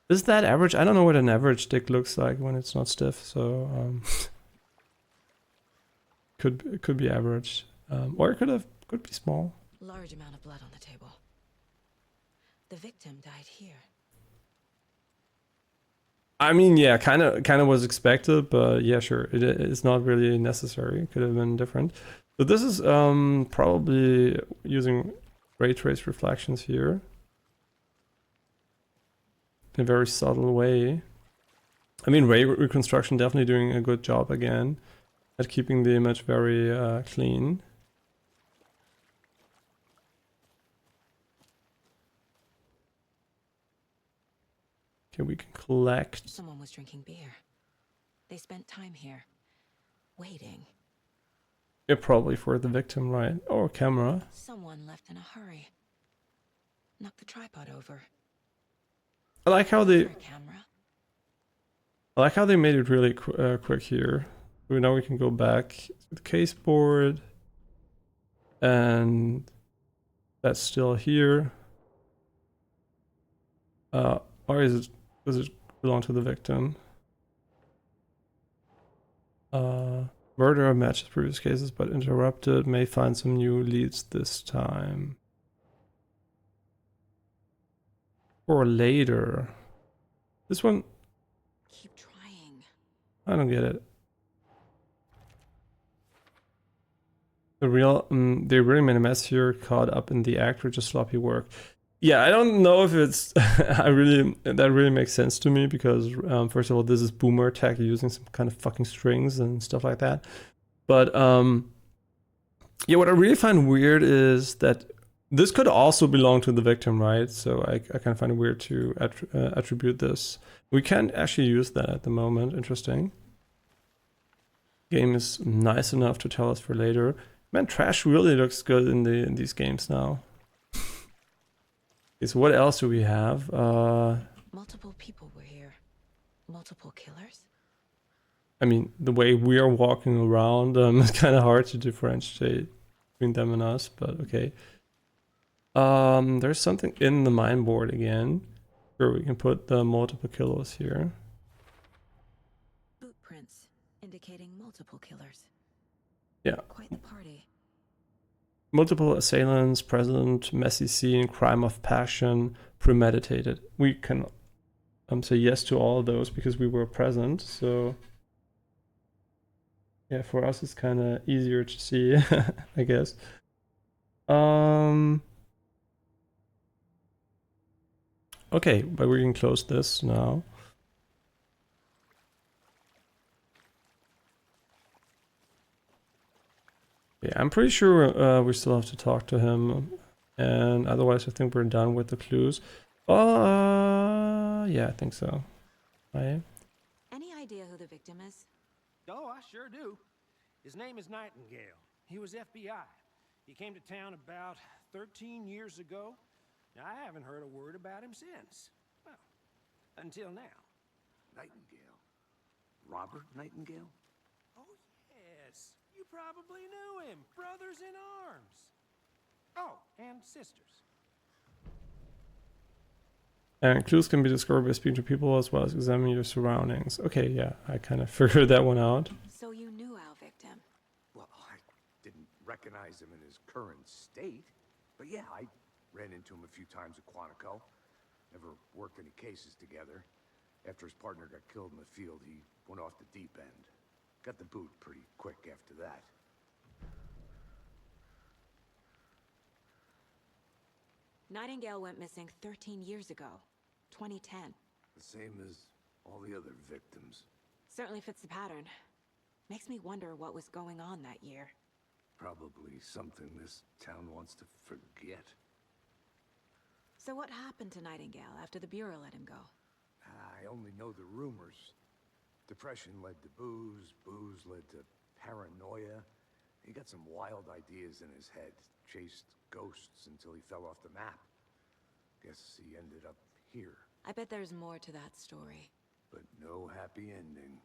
Is that average? I don't know what an average dick looks like when it's not stiff, so could be average, or it could be small. Large amount of blood on the table. The victim died here. I mean, yeah, kind of was expected, but yeah, sure, it's not really necessary. It could have been different. So this is probably using ray trace reflections here in a very subtle way. I mean, ray reconstruction definitely doing a good job again at keeping the image very clean. Okay, we can collect. Someone was drinking beer. They spent time here, waiting. Yeah, probably for the victim, right? Or camera. Someone left in a hurry. Knocked the tripod over. I like how they. Camera. I like how they made it really quick here. So now we can go back to the case board, and that's still here. Or does it belong to the victim? Murderer matches previous cases, but interrupted. May find some new leads this time. Or later. This one. Keep trying. I don't get it. They really made a mess here, caught up in the act, or just sloppy work. Yeah, I don't know if it's that really makes sense to me because first of all, this is boomer tech using some kind of fucking strings and stuff like that. But yeah, what I really find weird is that this could also belong to the victim, right? So I kind of find it weird to attribute this. We can't actually use that at the moment. Interesting. Game is nice enough to tell us for later. Man, trash really looks good in these games now. Okay, so what else do we have? Multiple people were here. Multiple killers? I mean, the way we are walking around, it's kind of hard to differentiate between them and us, but okay. There's something in the mine board again. Sure, we can put the multiple killers here. Boot prints indicating multiple killers. Yeah. Quite the party. Multiple assailants present, messy scene, crime of passion, premeditated. We can say yes to all of those because we were present, so yeah, for us it's kind of easier to see, I guess. Okay, but we can close this now. Yeah, I'm pretty sure we still have to talk to him, and otherwise I think we're done with the clues. Yeah, I think so. Right? Any idea who the victim is? Oh, I sure do. His name is Nightingale. He was FBI. He came to town about 13 years ago. Now, I haven't heard a word about him since. Well, until now. Nightingale? Robert Nightingale? Oh, yes. You probably knew him. Brothers in arms. Oh, and sisters. And clues can be discovered by speaking to people as well as examining your surroundings. Okay, yeah, I kind of figured that one out. So you knew our victim? Well, I didn't recognize him in his current state. But yeah, I ran into him a few times at Quantico. Never worked any cases together. After his partner got killed in the field, he went off the deep end. Got the boot pretty quick after that. Nightingale went missing 13 years ago. 2010. The same as all the other victims. Certainly fits the pattern. Makes me wonder what was going on that year. Probably something this town wants to forget. So what happened to Nightingale after the Bureau let him go? I only know the rumors. Depression led to booze, booze led to paranoia. He got some wild ideas in his head, chased ghosts until he fell off the map. Guess he ended up here. I bet there's more to that story. But no happy ending.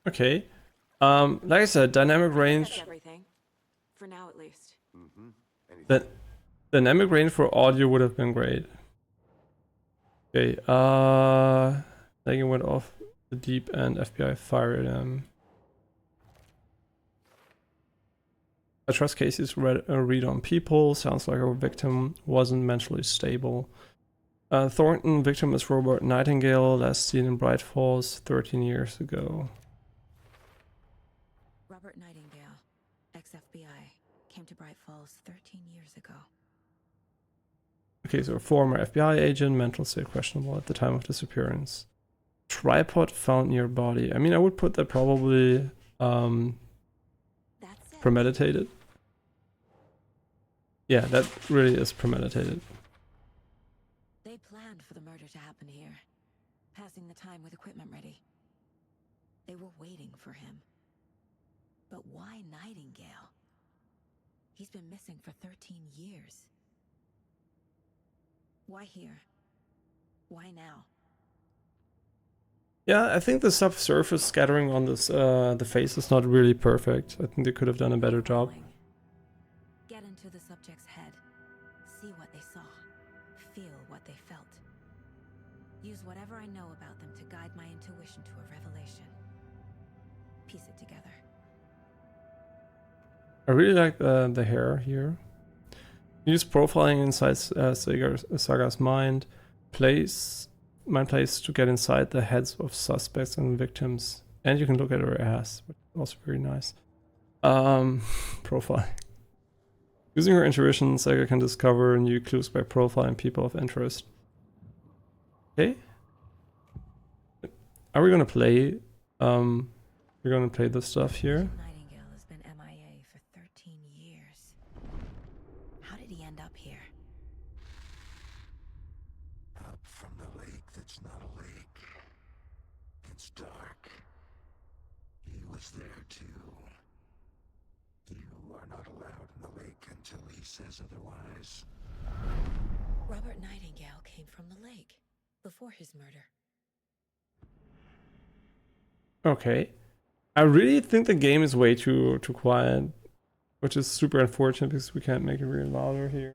Okay. Like I said, dynamic range. That's everything. For now, at least. Mm-hmm. The dynamic range for audio would have been great. Okay, then it went off the deep end, FBI fired him. I trust Casey's read on people. Sounds like our victim wasn't mentally stable. Thornton, victim is Robert Nightingale, last seen in Bright Falls 13 years ago. Robert Nightingale, ex-FBI, came to Bright Falls 13 years ago. Okay, so a former FBI agent, mental state questionable at the time of disappearance. Tripod found near body. I mean, I would put that probably That's it. premeditated. Yeah, that really is premeditated. They planned for the murder to happen here, passing the time with equipment ready. They were waiting for him. But why Nightingale? He's been missing for 13 years. Why here? Why now? Yeah, I think the subsurface scattering on this the face is not really perfect. I think they could have done a better job. Get into the subject's head. See what they saw. Feel what they felt. Use whatever I know about them to guide my intuition to a revelation. Piece it together. I really like the hair here. Use profiling inside Saga's mind. Mind place to get inside the heads of suspects and victims. And you can look at her ass, which is also very nice. Profiling. Using her intuition, Saga can discover new clues by profiling people of interest. Okay. Are we gonna play? We're gonna play this stuff here. Nightingale has been MIA for 13 years. How did he end up here? Up from the lake that's not a lake. It's dark. He was was there too. You are not allowed in the lake until he says otherwise. Robert Nightingale came from the lake before his murder. Okay. I really think the game is way too quiet, which is super unfortunate because we can't make it really louder here.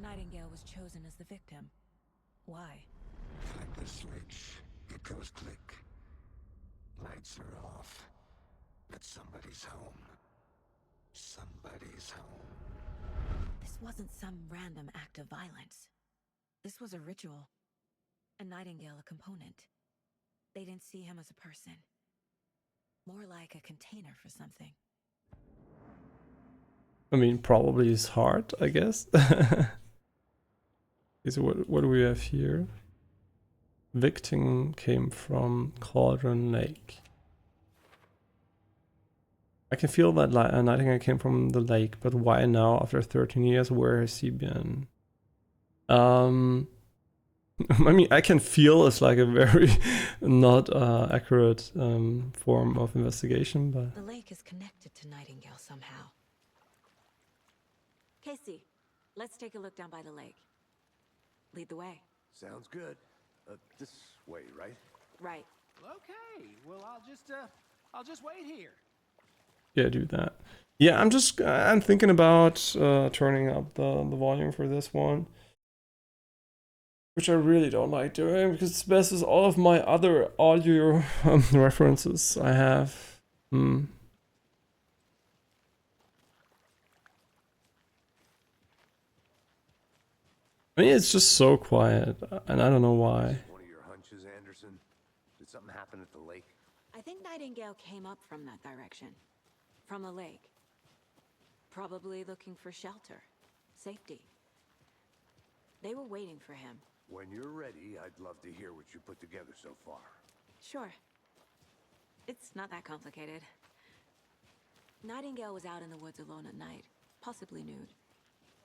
Nightingale was chosen as the victim. Why? Flip the switch. It goes click. Lights are off. But somebody's home. Somebody's home. This wasn't some random act of violence. This was a ritual. And Nightingale a component. They didn't see him as a person. More like a container for something. I mean, probably his heart, I guess. Okay, so what do we have here? Victim came from Cauldron Lake. I can feel that Nightingale came from the lake, but why now after 13 years? Where has he been? I mean, I can feel it's like a very not accurate form of investigation, but... The lake is connected to Nightingale somehow. Casey, let's take a look down by the lake. Lead the way. Sounds good. This way, right? Right. Okay, well, I'll just wait here. Yeah, do that. Yeah, I'm thinking about turning up the volume for this one. Which I really don't like doing because it's best as all of my other audio references I have. I mean, it's just so quiet, and I don't know why. One of your hunches, Anderson? Did something happen at the lake? I think Nightingale came up from that direction. From the lake. Probably looking for shelter. Safety. They were waiting for him. When you're ready, I'd love to hear what you put together so far. Sure. It's not that complicated. Nightingale was out in the woods alone at night, possibly nude.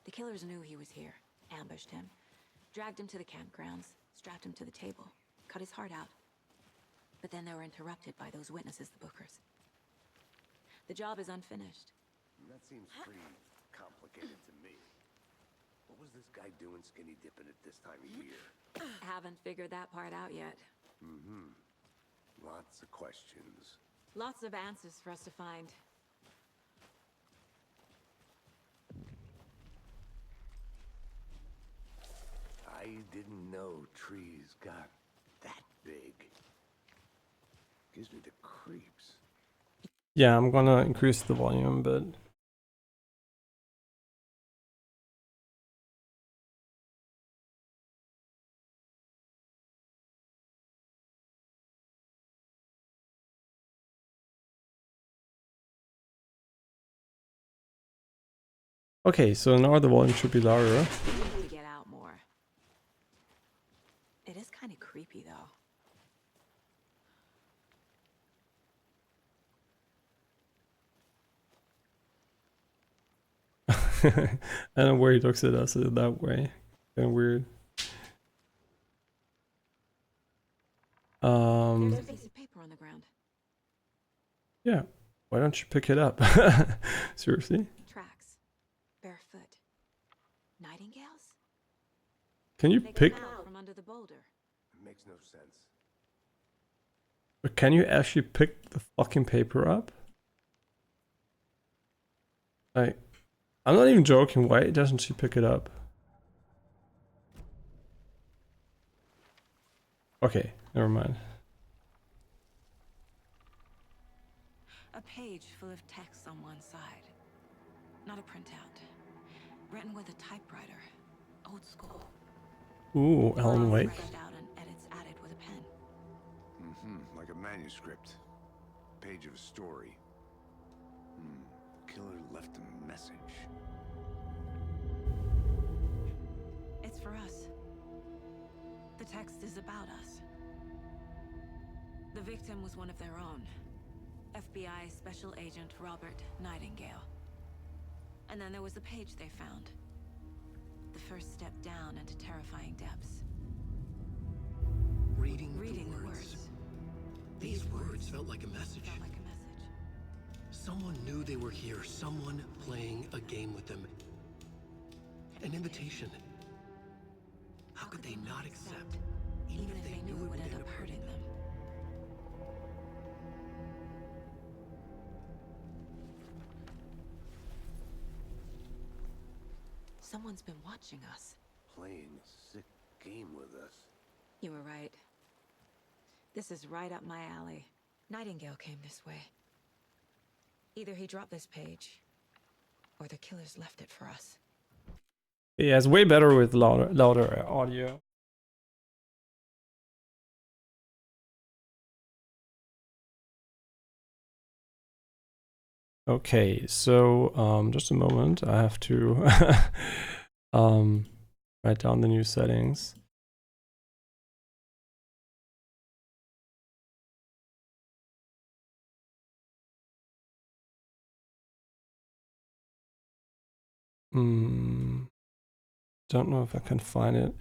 The killers knew he was here, ambushed him, dragged him to the campgrounds, strapped him to the table, cut his heart out. But then they were interrupted by those witnesses, the Bookers. The job is unfinished. That seems pretty complicated to me. What was this guy doing skinny dipping at this time of year? Haven't figured that part out yet. Lots of questions. Lots of answers for us to find. I didn't know trees got that big. Gives me the creeps. Yeah, I'm gonna increase the volume a bit. Okay, so now the volume should be louder. To get out more. It is kind of creepy, though. I don't know where he looks at us that way. Kind of weird. There's a piece of paper on the ground. Yeah. Why don't you pick it up? Seriously? Tracks. Barefoot. Nightingales? Can you They pick... came out from under the boulder. It makes no sense. But can you actually pick the fucking paper up? Like... I'm not even joking. Why doesn't she pick it up? Okay, never mind. A page full of text on one side. Not a printout. Written with a typewriter. Old school. Ooh, Alan Wake. Scratched out and edits added with a pen. Like a manuscript. Page of a story. Killer left a message. It's for us. The text is about us. The victim was one of their own. FBI Special Agent Robert Nightingale. And then there was the page they found. The first step down into terrifying depths. Reading Reading the the words. words. These words felt like a message. Felt like a message. Someone knew they were here, someone playing a game with them. An invitation. How could they not accept, even if they knew it would end up hurting them? Someone's been watching us. Playing a sick game with us. You were right. This is right up my alley. Nightingale came this way. Either he dropped this page, or the killers left it for us. Yeah, it's way better with louder audio. Okay, so just a moment. I have to write down the new settings. Don't know if I can find it.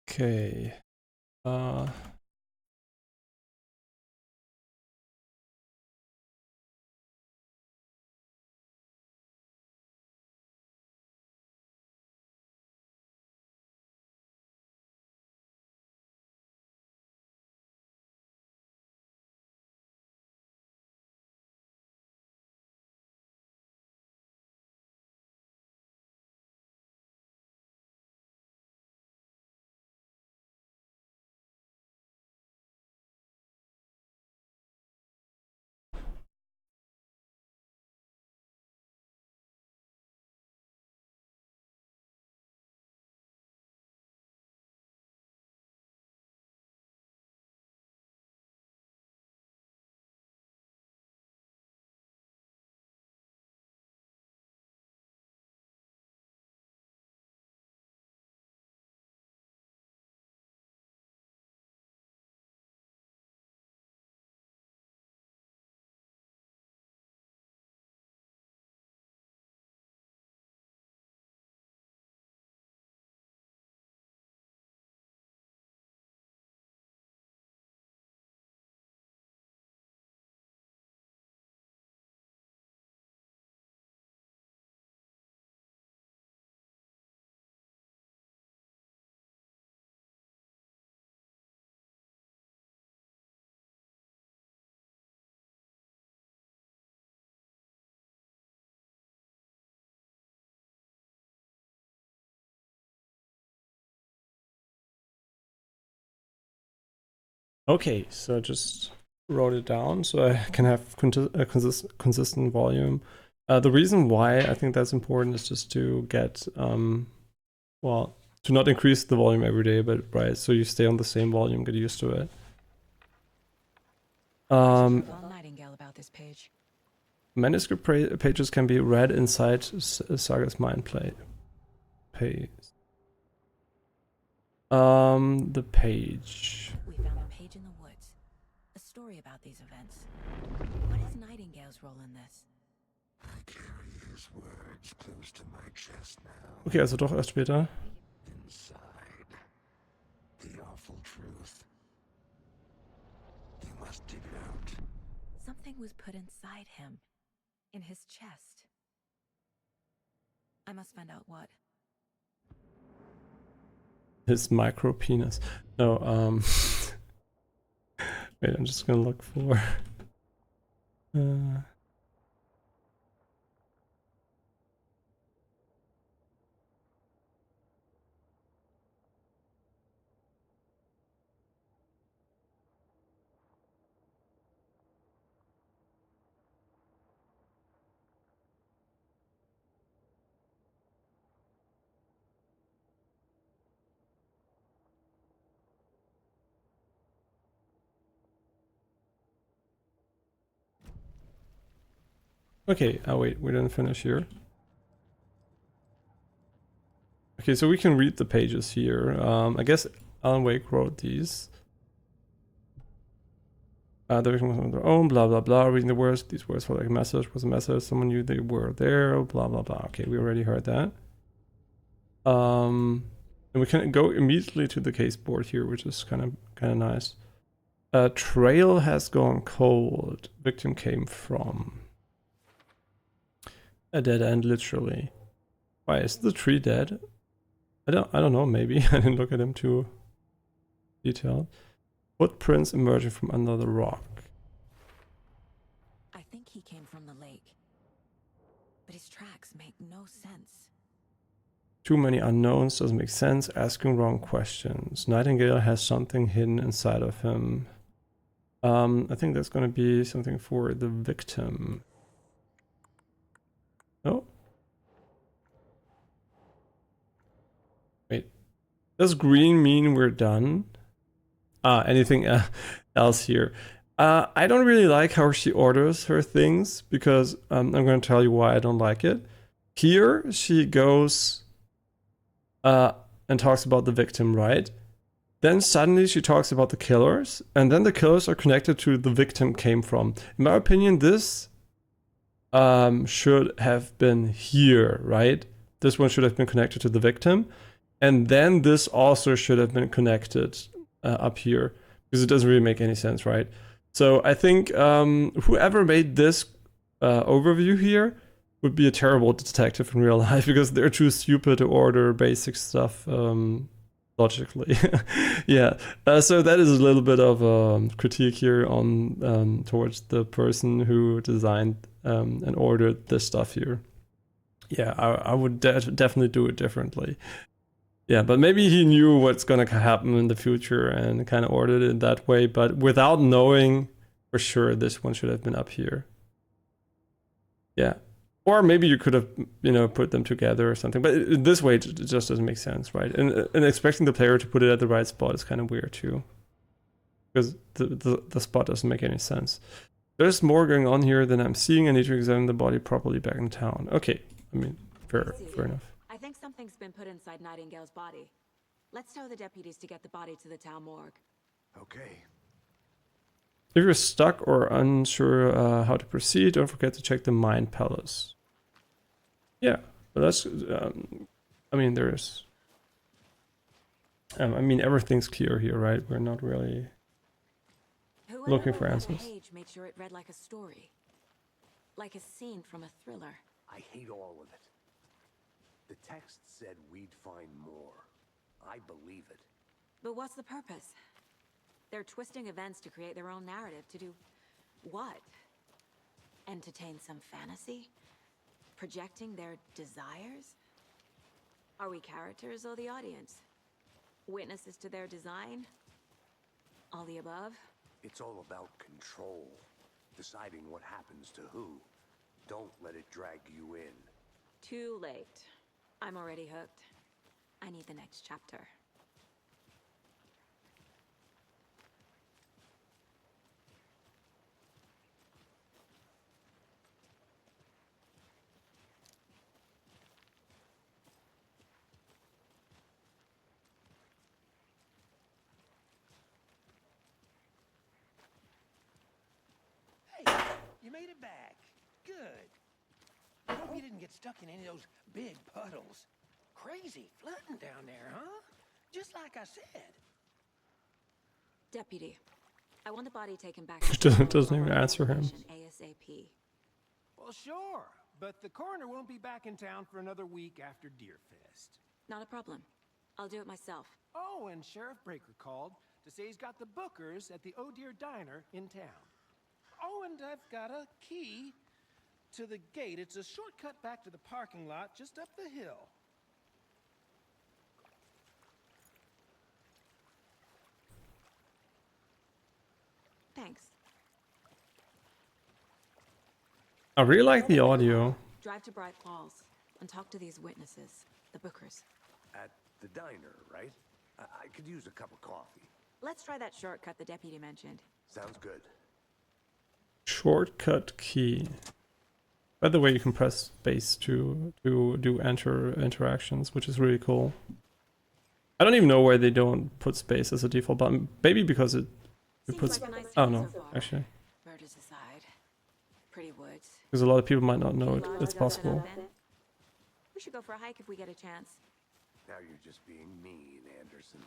Okay. Okay, so I just wrote it down so I can have a consistent volume. The reason why I think that's important is just to get, well, to not increase the volume every day, but right, so you stay on the same volume, get used to it. Nightingale about this page. Manuscript pages can be read inside Saga's mind play page. The page. We found a page in the woods. A story about these events. What is Nightingale's role in this? I carry his words close to my chest now. Okay, also doch erst später. Inside. The awful truth. You must dig it out. Something was put inside him. In his chest. I must find out what. His micro penis. No, wait, I'm just gonna look for. Okay, oh wait, we didn't finish here. Okay, so we can read the pages here. I guess Alan Wake wrote these. The victim was on their own, blah blah blah. Reading the words, these words were like a message, was a message. Someone knew they were there, blah blah blah. Okay, we already heard that. And we can go immediately to the case board here, which is kind of nice. Trail has gone cold. Victim came from a dead end, literally. Why is the tree dead? I don't know. Maybe I didn't look at him too detailed. Footprints emerging from under the rock. I think he came from the lake. But his tracks make no sense. Too many unknowns, doesn't make sense. Asking wrong questions. Nightingale has something hidden inside of him. I think that's gonna be something for the victim. Oh. Wait. Does green mean we're done? Anything else here? I don't really like how she orders her things because I'm going to tell you why I don't like it. Here she goes and talks about the victim, right? Then suddenly she talks about the killers, and then the killers are connected to the victim came from. In my opinion, this should have been here, right? This one should have been connected to the victim, and then this also should have been connected up here, because it doesn't really make any sense, right? So I think whoever made this overview here would be a terrible detective in real life, because they're too stupid to order basic stuff logically. Yeah, so that is a little bit of a critique here on towards the person who designed and ordered this stuff here. Yeah, I would definitely do it differently. Yeah, but maybe he knew what's gonna happen in the future and kind of ordered it that way, but without knowing for sure this one should have been up here. Yeah. Or maybe you could have, put them together or something. But this way, it just doesn't make sense, right? And expecting the player to put it at the right spot is kind of weird too, because the spot doesn't make any sense. There's more going on here than I'm seeing. I need to examine the body properly back in town. Okay, I mean, fair enough. I think something's been put inside Nightingale's body. Let's tell the deputies to get the body to the town morgue. Okay. If you're stuck or unsure how to proceed, don't forget to check the Mind Palace. Yeah, but that's, I mean, there's, everything's clear here, right? We're not really looking for answers. Whoever page made sure it read like a story. Like a scene from a thriller. I hate all of it. The text said we'd find more. I believe it. But what's the purpose? They're twisting events to create their own narrative. To do what? Entertain some fantasy? Projecting their desires? Are we characters or the audience? Witnesses to their design? All the above? It's all about control. Deciding what happens to who. Don't let it drag you in. Too late. I'm already hooked. I need the next chapter. You made it back. Good. I hope you didn't get stuck in any of those big puddles. Crazy flooding down there, huh? Just like I said. Deputy, I want the body taken back. Doesn't even answer him. ASAP. Well, sure. But the coroner won't be back in town for another week after Deerfest. Not a problem. I'll do it myself. Oh, and Sheriff Breaker called to say he's got the bookers at the Oh Dear Diner in town. Oh, and I've got a key to the gate. It's a shortcut back to the parking lot just up the hill. Thanks. I really like the audio. Drive to Bright Falls and talk to these witnesses, the bookers. At the diner, right? I could use a cup of coffee. Let's try that shortcut the deputy mentioned. Sounds good. Shortcut key. By the way, you can press space to do interactions, which is really cool. I don't even know why they don't put space as a default button. Maybe because it puts. Like a nice Oh town no, so far. actually, Murders aside, pretty woods. because a lot of people might not know it's possible. We should go for a hike if we get a chance. Now you're just being mean, Anderson.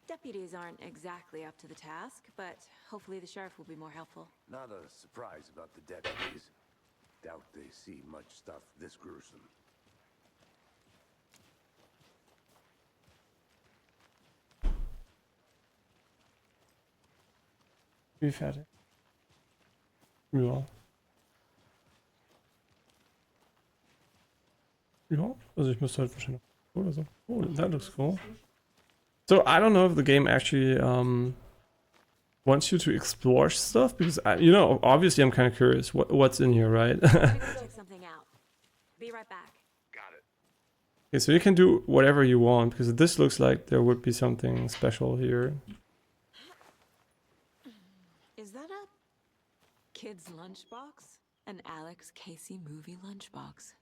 Deputies aren't exactly up to the task, but hopefully the sheriff will be more helpful. Not a surprise about the deputies. Doubt they see much stuff this gruesome. Wie fertig. Ja. Ja, also ich müsste halt wahrscheinlich oder so. Oh, that looks cool. So I don't know if the game actually wants you to explore stuff because you know, obviously I'm kind of curious what's in here, right? Check something out. Be right back. Got it. Okay, so you can do whatever you want because this looks like there would be something special here. Is that a kid's lunchbox? An Alex Casey movie lunchbox.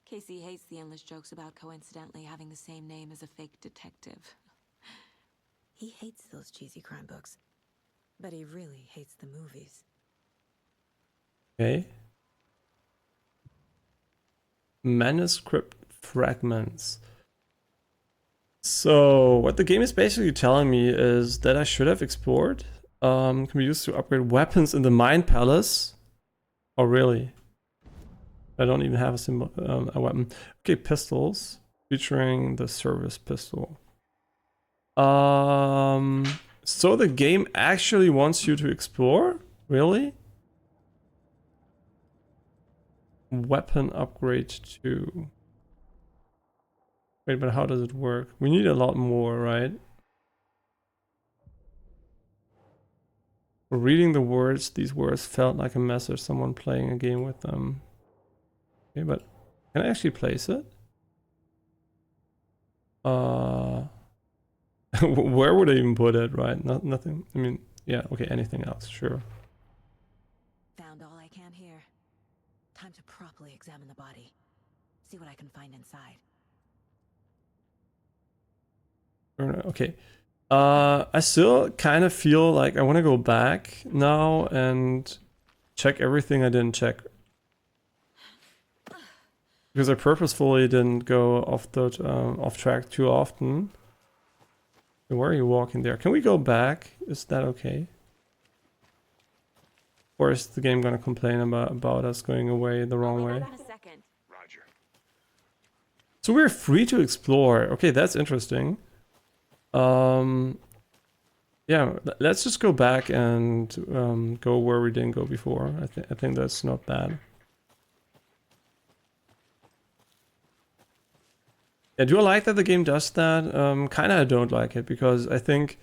Casey hates the endless jokes about coincidentally having the same name as a fake detective. He hates those cheesy crime books, but he really hates the movies. Okay. Manuscript fragments. So what the game is basically telling me is that I should have explored. Can be used to upgrade weapons in the Mine Palace. Oh really? I don't even have a symbol, a weapon. Okay, pistols featuring the service pistol. So the game actually wants you to explore? Really? Weapon upgrade 2. Wait, but how does it work? We need a lot more, right? Reading the words, these words felt like a message, someone playing a game with them. Okay, but can I actually place it? Where would I even put it, right? Nothing. I mean, yeah, okay, anything else, sure. Found all I can here. Time to properly examine the body. See what I can find inside. Okay. I still kind of feel like I want to go back now and check everything I didn't check. Because I purposefully didn't go off the off track too often. Where are you walking there? Can we go back? Is that okay? Or is the game gonna complain about us going away the wrong way? Roger. So we're free to explore. Okay, that's interesting. Yeah, let's just go back and go where we didn't go before. I think that's not bad. Yeah, do I like that the game does that? Kind of I don't like it because I think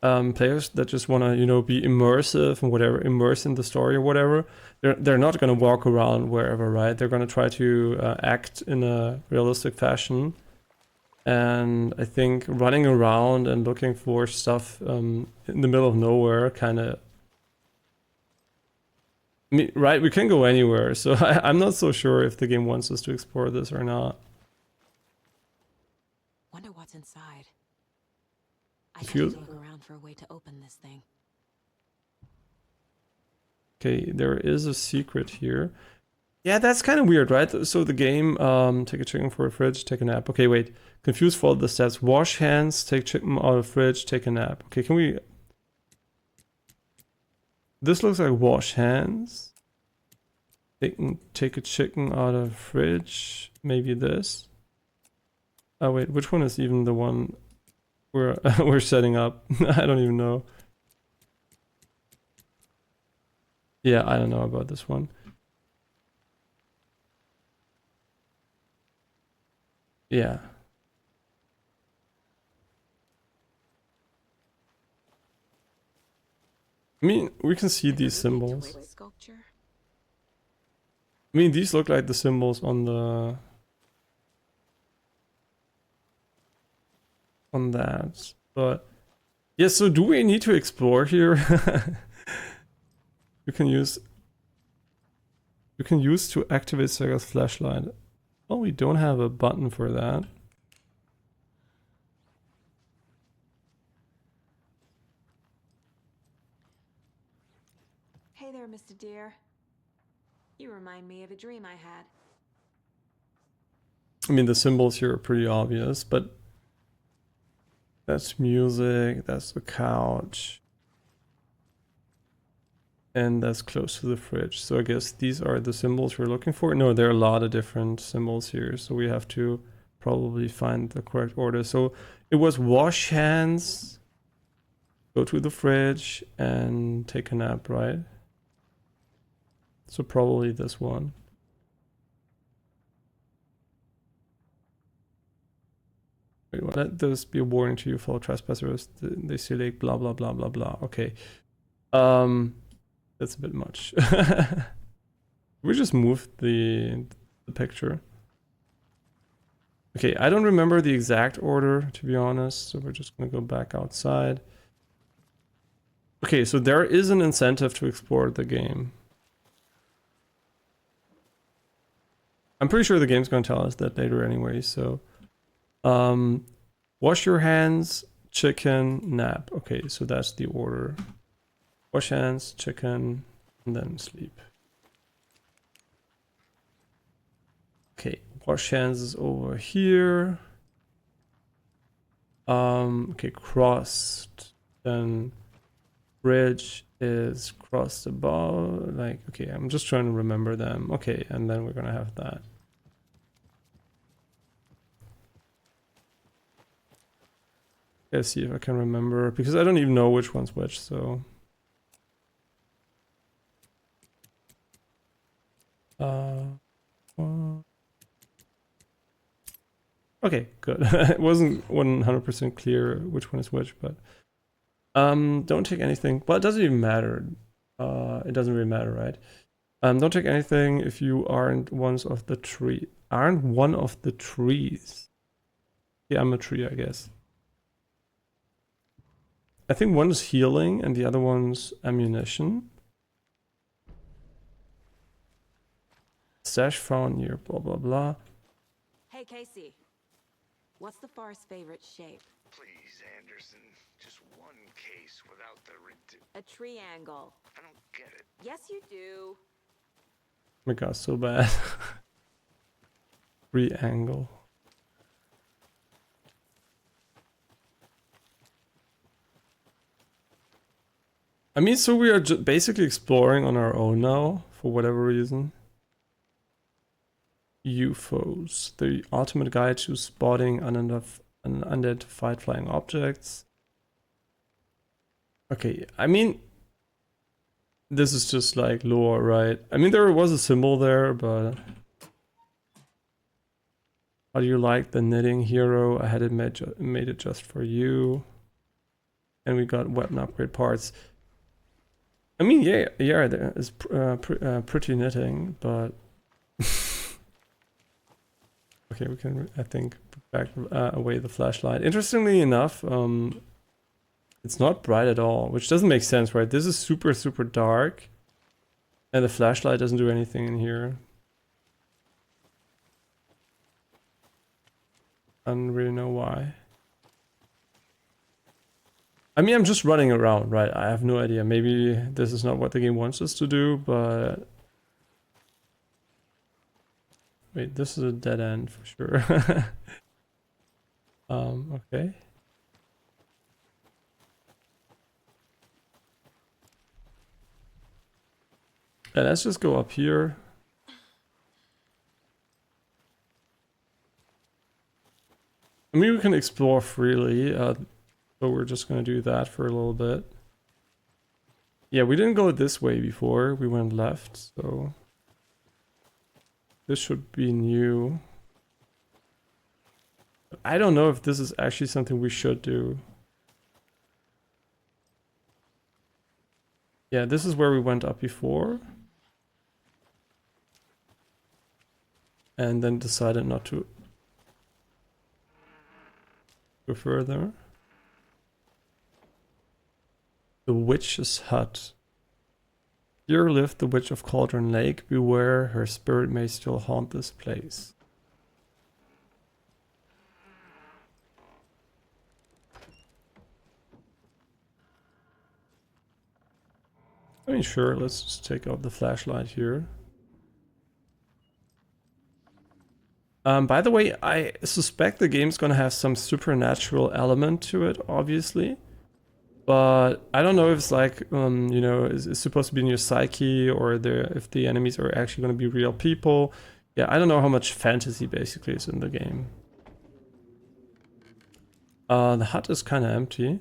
players that just want to, you know, be immersive and whatever, immerse in the story or whatever, they're not going to walk around wherever, right? They're going to try to act in a realistic fashion. And I think running around and looking for stuff in the middle of nowhere kind of... I mean, right, we can go anywhere, so I'm not so sure if the game wants us to explore this or not. Wonder what's inside. I If need you- to look around for a way to open this thing. Okay, there is a secret here. Yeah, that's kind of weird, right? So the game, take a chicken for a fridge, take a nap. Okay, wait. Confused, follow the steps. Wash hands, take chicken out of fridge, take a nap. Okay, can we... This looks like wash hands. Take a chicken out of fridge. Maybe this. Oh wait, which one is even the one we're we're setting up? I don't even know. Yeah, I don't know about this one. Yeah. I mean, we can see these symbols. Sculpture. I mean, these look like the symbols on the... on that. But... yeah, so do we need to explore here? You can use... You can use to activate Sega's flashlight. Oh, we don't have a button for that. Hey there, Mr. Deer. You remind me of a dream I had. I mean, the symbols here are pretty obvious, but that's music, that's the couch, and that's close to the fridge. So I guess these are the symbols we're looking for. No, there are a lot of different symbols here, so we have to probably find the correct order. So it was wash hands, go to the fridge, and take a nap, right? So probably this one. Wait, what? Let this be a warning to you, fellow trespassers. They say like blah blah blah blah blah. Okay. That's a bit much. We just moved the picture. Okay, I don't remember the exact order, to be honest, so we're just gonna go back outside. Okay, so there is an incentive to explore the game. I'm pretty sure the game's gonna tell us that later anyway, so... wash your hands, chicken, nap. Okay, so that's the order. Wash hands, chicken, and then sleep. Okay, wash hands is over here. Okay, crossed. Then bridge is crossed above. Like, okay, I'm just trying to remember them. Okay, and then we're gonna have that. Let's see if I can remember, because I don't even know which one's which, so... Okay, good. It wasn't 100% clear which one is which, but... don't take anything. Well, it doesn't even matter. It doesn't really matter, right? Don't take anything if you aren't one of the tree. Aren't one of the trees. Yeah, I'm a tree, I guess. I think one is healing and the other one's ammunition. Stash found near blah blah blah. Hey Casey, what's the forest's favorite shape? Please, Anderson. Just one case without the A triangle. I don't get it. Yes, you do. Oh my god, so bad. Triangle. I mean, so we are basically exploring on our own now, for whatever reason. UFOs, the ultimate guide to spotting unidentified flying objects. Okay, I mean, this is just like lore, right? I mean, there was a symbol there, but... How do you like the knitting hero? I had it made it just for you. And we got weapon upgrade parts. I mean, yeah, there is pretty knitting, but... Okay, we can, I think, put back away the flashlight. Interestingly enough, it's not bright at all, which doesn't make sense, right? This is super, super dark, and the flashlight doesn't do anything in here. I don't really know why. I mean, I'm just running around, right? I have no idea. Maybe this is not what the game wants us to do, but... Wait, this is a dead end for sure. Okay. Yeah, let's just go up here. I mean, we can explore freely, so we're just gonna do that for a little bit. Yeah, we didn't go this way before, we went left, so... This should be new. I don't know if this is actually something we should do. Yeah, this is where we went up before. And then decided not to go further. The Witch's Hut. Here lived the Witch of Cauldron Lake. Beware, her spirit may still haunt this place. I mean, sure, let's just take out the flashlight here. By the way, I suspect the game's gonna have some supernatural element to it, obviously. But I don't know if it's like, you know, is supposed to be in your psyche, or if the enemies are actually gonna be real people. Yeah, I don't know how much fantasy basically is in the game. The hut is kind of empty.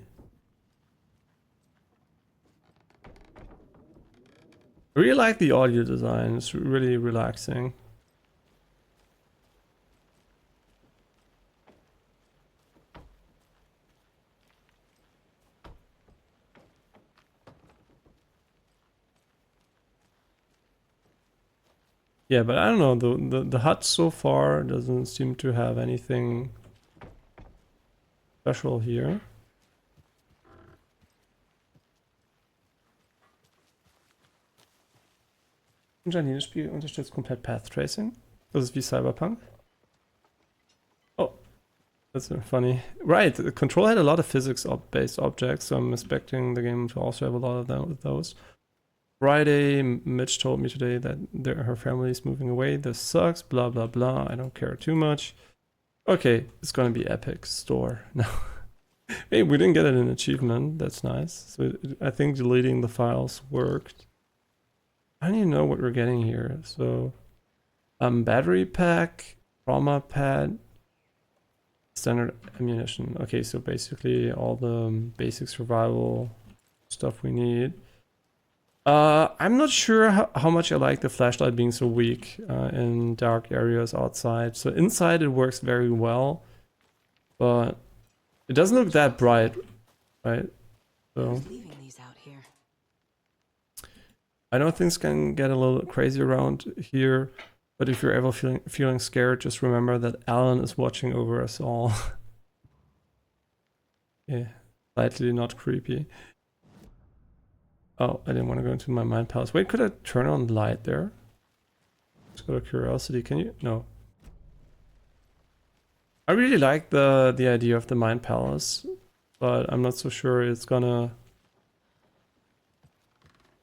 I really like the audio design. It's really relaxing. Yeah, but I don't know. The hut so far doesn't seem to have anything special here. Janine-Spiel unterstützt komplett Path Tracing. Das ist wie Cyberpunk. Oh, that's funny. Right, the Control had a lot of physics-based objects, so I'm expecting the game to also have a lot of those. Friday, Mitch told me today that her family is moving away. This sucks, blah, blah, blah. I don't care too much. Okay, it's gonna be epic store. No. Hey, we didn't get an achievement. That's nice. So I think deleting the files worked. I don't even know what we're getting here. So, battery pack, trauma pad, standard ammunition. Okay, so basically all the basic survival stuff we need. I'm not sure how much I like the flashlight being so weak in dark areas outside. So inside it works very well, but it doesn't look that bright, right? So Leaving these out here. I know things can get a little crazy around here, but if you're ever feeling scared, just remember that Alan is watching over us all. Yeah, slightly not creepy. Oh, I didn't want to go into my mind palace. Wait, could I turn on the light there? Just out of curiosity, can you? No. I really like the idea of the mind palace, but I'm not so sure it's gonna...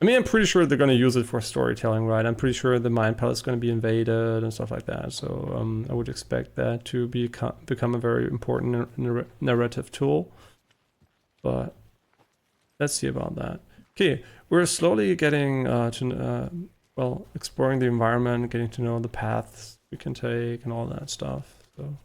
I mean, I'm pretty sure they're gonna use it for storytelling, right? I'm pretty sure the mind palace is gonna be invaded and stuff like that. So I would expect that to become a very important narrative tool. But let's see about that. Okay, we're slowly getting well, exploring the environment, getting to know the paths we can take and all that stuff. So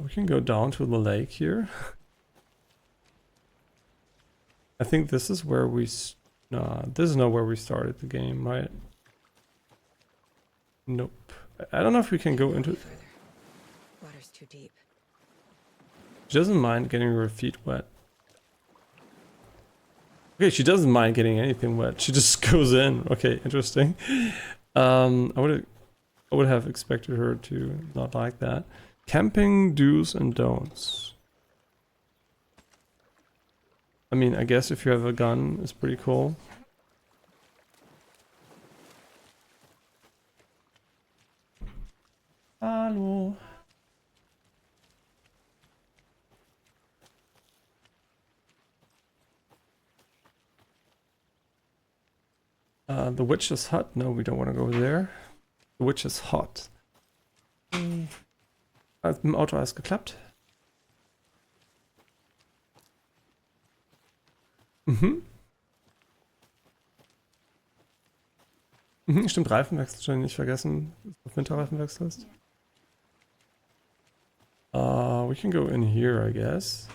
we can go down to the lake here. I think this is where this is not where we started the game, right? Nope. I don't know if we can go into... Water's too deep. She doesn't mind getting her feet wet. Okay, she doesn't mind getting anything wet. She just goes in. Okay, interesting. I would have expected her to not like that. Camping do's and don'ts. I mean, I guess if you have a gun, it's pretty cool. Hallo. The witch's hut? No, we don't want to go there. The witch's hut. Hat mit dem Auto alles geklappt? Mhm. Mhm, stimmt, Reifenwechsel schon nicht vergessen, dass du auf Winterreifen wechselst. We can go in here, I guess.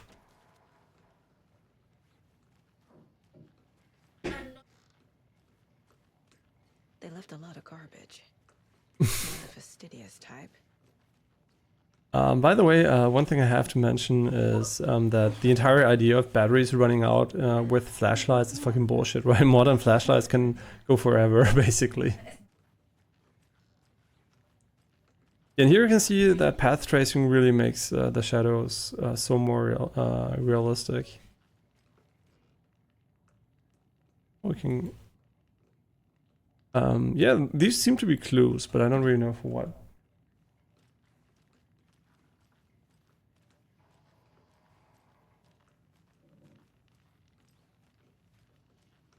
They left a lot of garbage. Not the fastidious type. By the way, one thing I have to mention is that the entire idea of batteries running out with flashlights is fucking bullshit, right? Modern flashlights can go forever, basically. And here you can see that path tracing really makes the shadows so more realistic. We can... yeah, these seem to be clues, but I don't really know for what.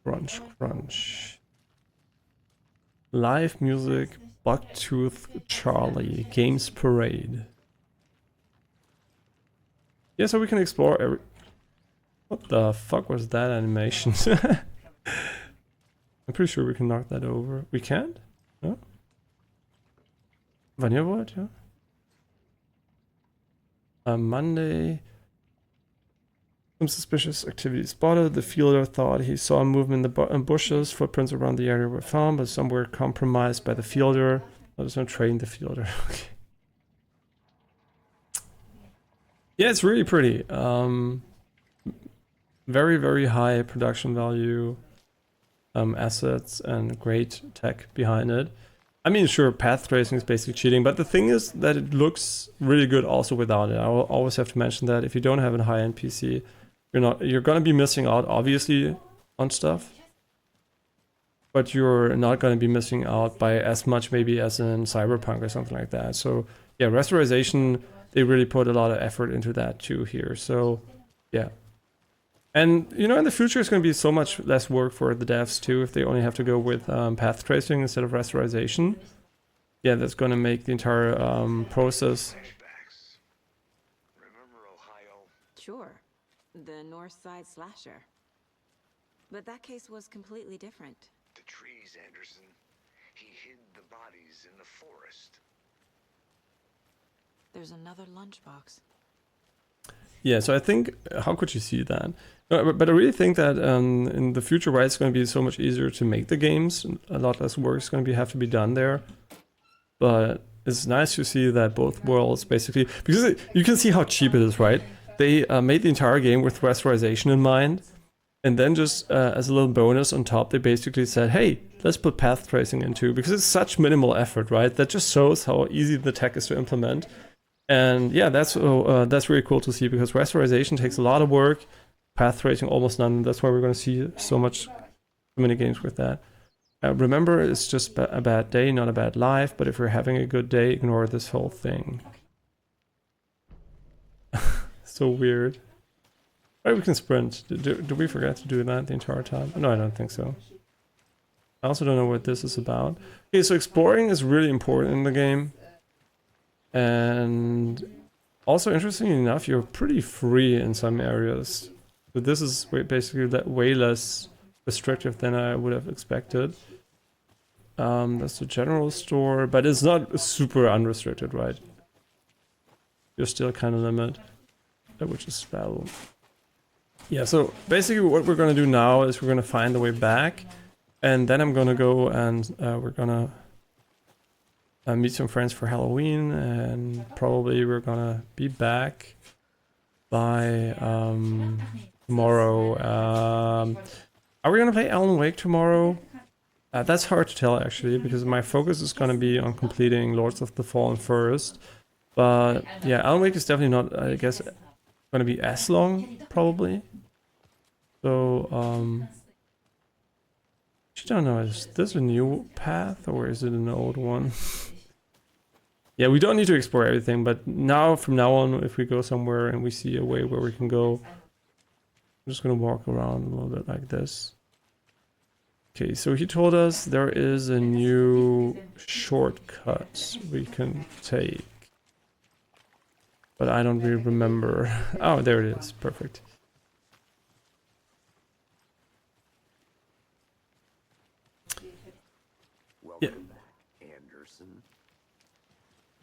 Crunch, crunch. Live music, Bucktooth Charlie, Games Parade. Yeah, so we can explore every... What the fuck was that animation? I'm pretty sure we can knock that over. We can't? No? Vanilla Void, yeah. Monday. Some suspicious activity spotted. The fielder thought he saw a movement in the bushes. Footprints around the area were found, but some were compromised by the fielder. There's no train the fielder. Okay. Yeah, it's really pretty. Very, very high production value assets and great tech behind it. I mean, sure, path tracing is basically cheating, but the thing is that it looks really good also without it. I will always have to mention that if you don't have a high-end PC, you're gonna be missing out, obviously, on stuff. But you're not gonna be missing out by as much maybe as in Cyberpunk or something like that. So yeah, rasterization, they really put a lot of effort into that too here. So yeah. And you know, in the future, it's going to be so much less work for the devs too if they only have to go with path tracing instead of rasterization. Yeah, that's going to make the entire process. Remember Ohio? Sure. The North Side slasher. But that case was completely different. The trees, Anderson. He hid the bodies in the forest. There's another lunchbox. Yeah, so I think, how could you see that? But I really think that in the future, right, it's going to be so much easier to make the games. A lot less work is going to have to be done there. But it's nice to see that both worlds basically, because you can see how cheap it is, right? They made the entire game with rasterization in mind. And then just as a little bonus on top, they basically said, hey, let's put path tracing into, because it's such minimal effort, right? That just shows how easy the tech is to implement. And yeah, that's really cool to see, because rasterization takes a lot of work, path tracing almost none. That's why we're going to see so many games with that. Remember, it's just a bad day, not a bad life. But if you're having a good day, ignore this whole thing. So weird. Right, we can sprint. Do we forget to do that the entire time? No, I don't think so. I also don't know what this is about. Okay, so exploring is really important in the game. And also, interestingly enough, you're pretty free in some areas. But this is basically way less restrictive than I would have expected. That's the general store, but it's not super unrestricted, right? You're still kind of limited, which is spell. Yeah, so basically what we're going to do now is we're going to find the way back. And then I'm going to go and we're going to meet some friends for Halloween, and probably we're gonna be back by tomorrow. Are we gonna play Alan Wake tomorrow? That's hard to tell actually, because my focus is gonna be on completing Lords of the Fallen first. But yeah, Alan Wake is definitely not, I guess, gonna be as long, probably. So I don't know, is this a new path or is it an old one? Yeah, we don't need to explore everything, but now, from now on, if we go somewhere and we see a way where we can go, I'm just gonna walk around a little bit like this. Okay, so he told us there is a new shortcut we can take. But I don't really remember. Oh, there it is. Perfect. Welcome, Anderson.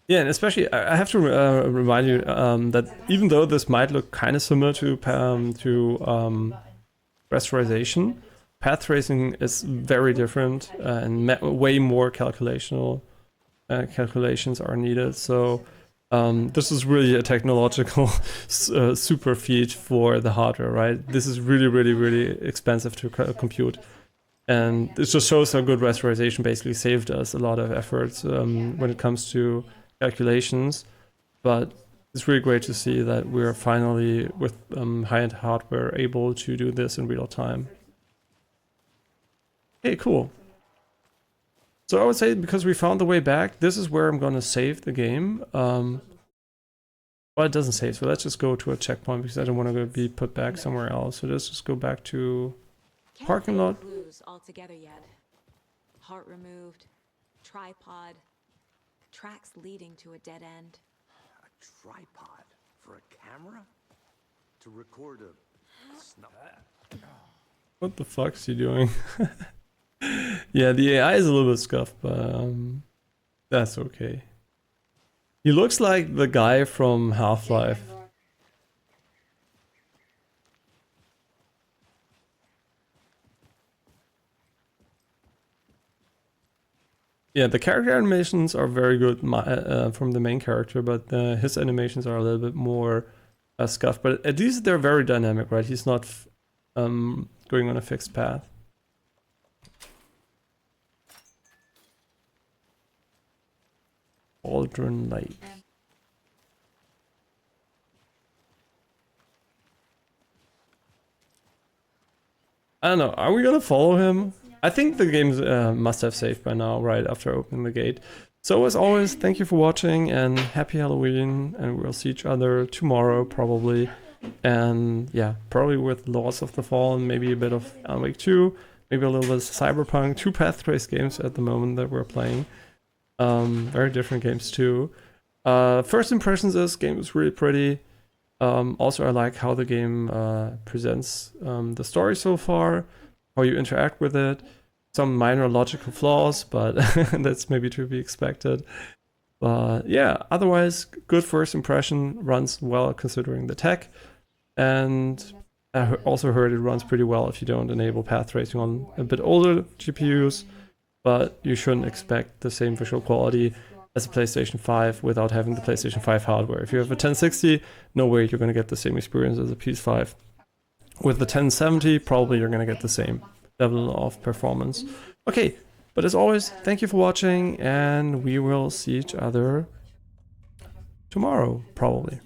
Yeah, and especially I have to remind you that even though this might look kind of similar to rasterization, path tracing is very different and way more calculations are needed. So this is really a technological super feat for the hardware, right? This is really, really, really expensive to compute. And it just shows how good rasterization basically saved us a lot of efforts when it comes to calculations. But it's really great to see that we're finally, with high-end hardware, able to do this in real time. Okay, cool. So I would say, because we found the way back, this is where I'm going to save the game. Well, it doesn't save, so let's just go to a checkpoint, because I don't want to be put back somewhere else. So let's just go back to Can't parking say lot. clues altogether yet. Heart removed, tripod, tracks leading to a dead end. A tripod for a camera? To record a snuff. What the fuck's he doing? Yeah, the AI is a little bit scuffed, but that's okay. He looks like the guy from Half-Life. Yeah, the character animations are very good from the main character, but his animations are a little bit more scuffed. But at least they're very dynamic, right? He's not going on a fixed path. Aldrin Light. I don't know. Are we gonna follow him? I think the game must have saved by now, right after opening the gate. So as always, thank you for watching and happy Halloween, and we'll see each other tomorrow probably. And yeah, probably with Lords of the Fallen, maybe a bit of Alan Wake 2, maybe a little bit of Cyberpunk, 2 path-based games at the moment that we're playing. Very different games too. First impressions, this game is really pretty. Also, I like how the game presents the story so far, how you interact with it. Some minor logical flaws, but that's maybe to be expected. But yeah, otherwise, good first impression, runs well considering the tech. And I also heard it runs pretty well if you don't enable path tracing on a bit older GPUs, but you shouldn't expect the same visual quality as a PlayStation 5 without having the PlayStation 5 hardware. If you have a 1060, no way you're going to get the same experience as a PS5. With the 1070, probably you're going to get the same level of performance. Okay, but as always, thank you for watching, and we will see each other tomorrow, probably.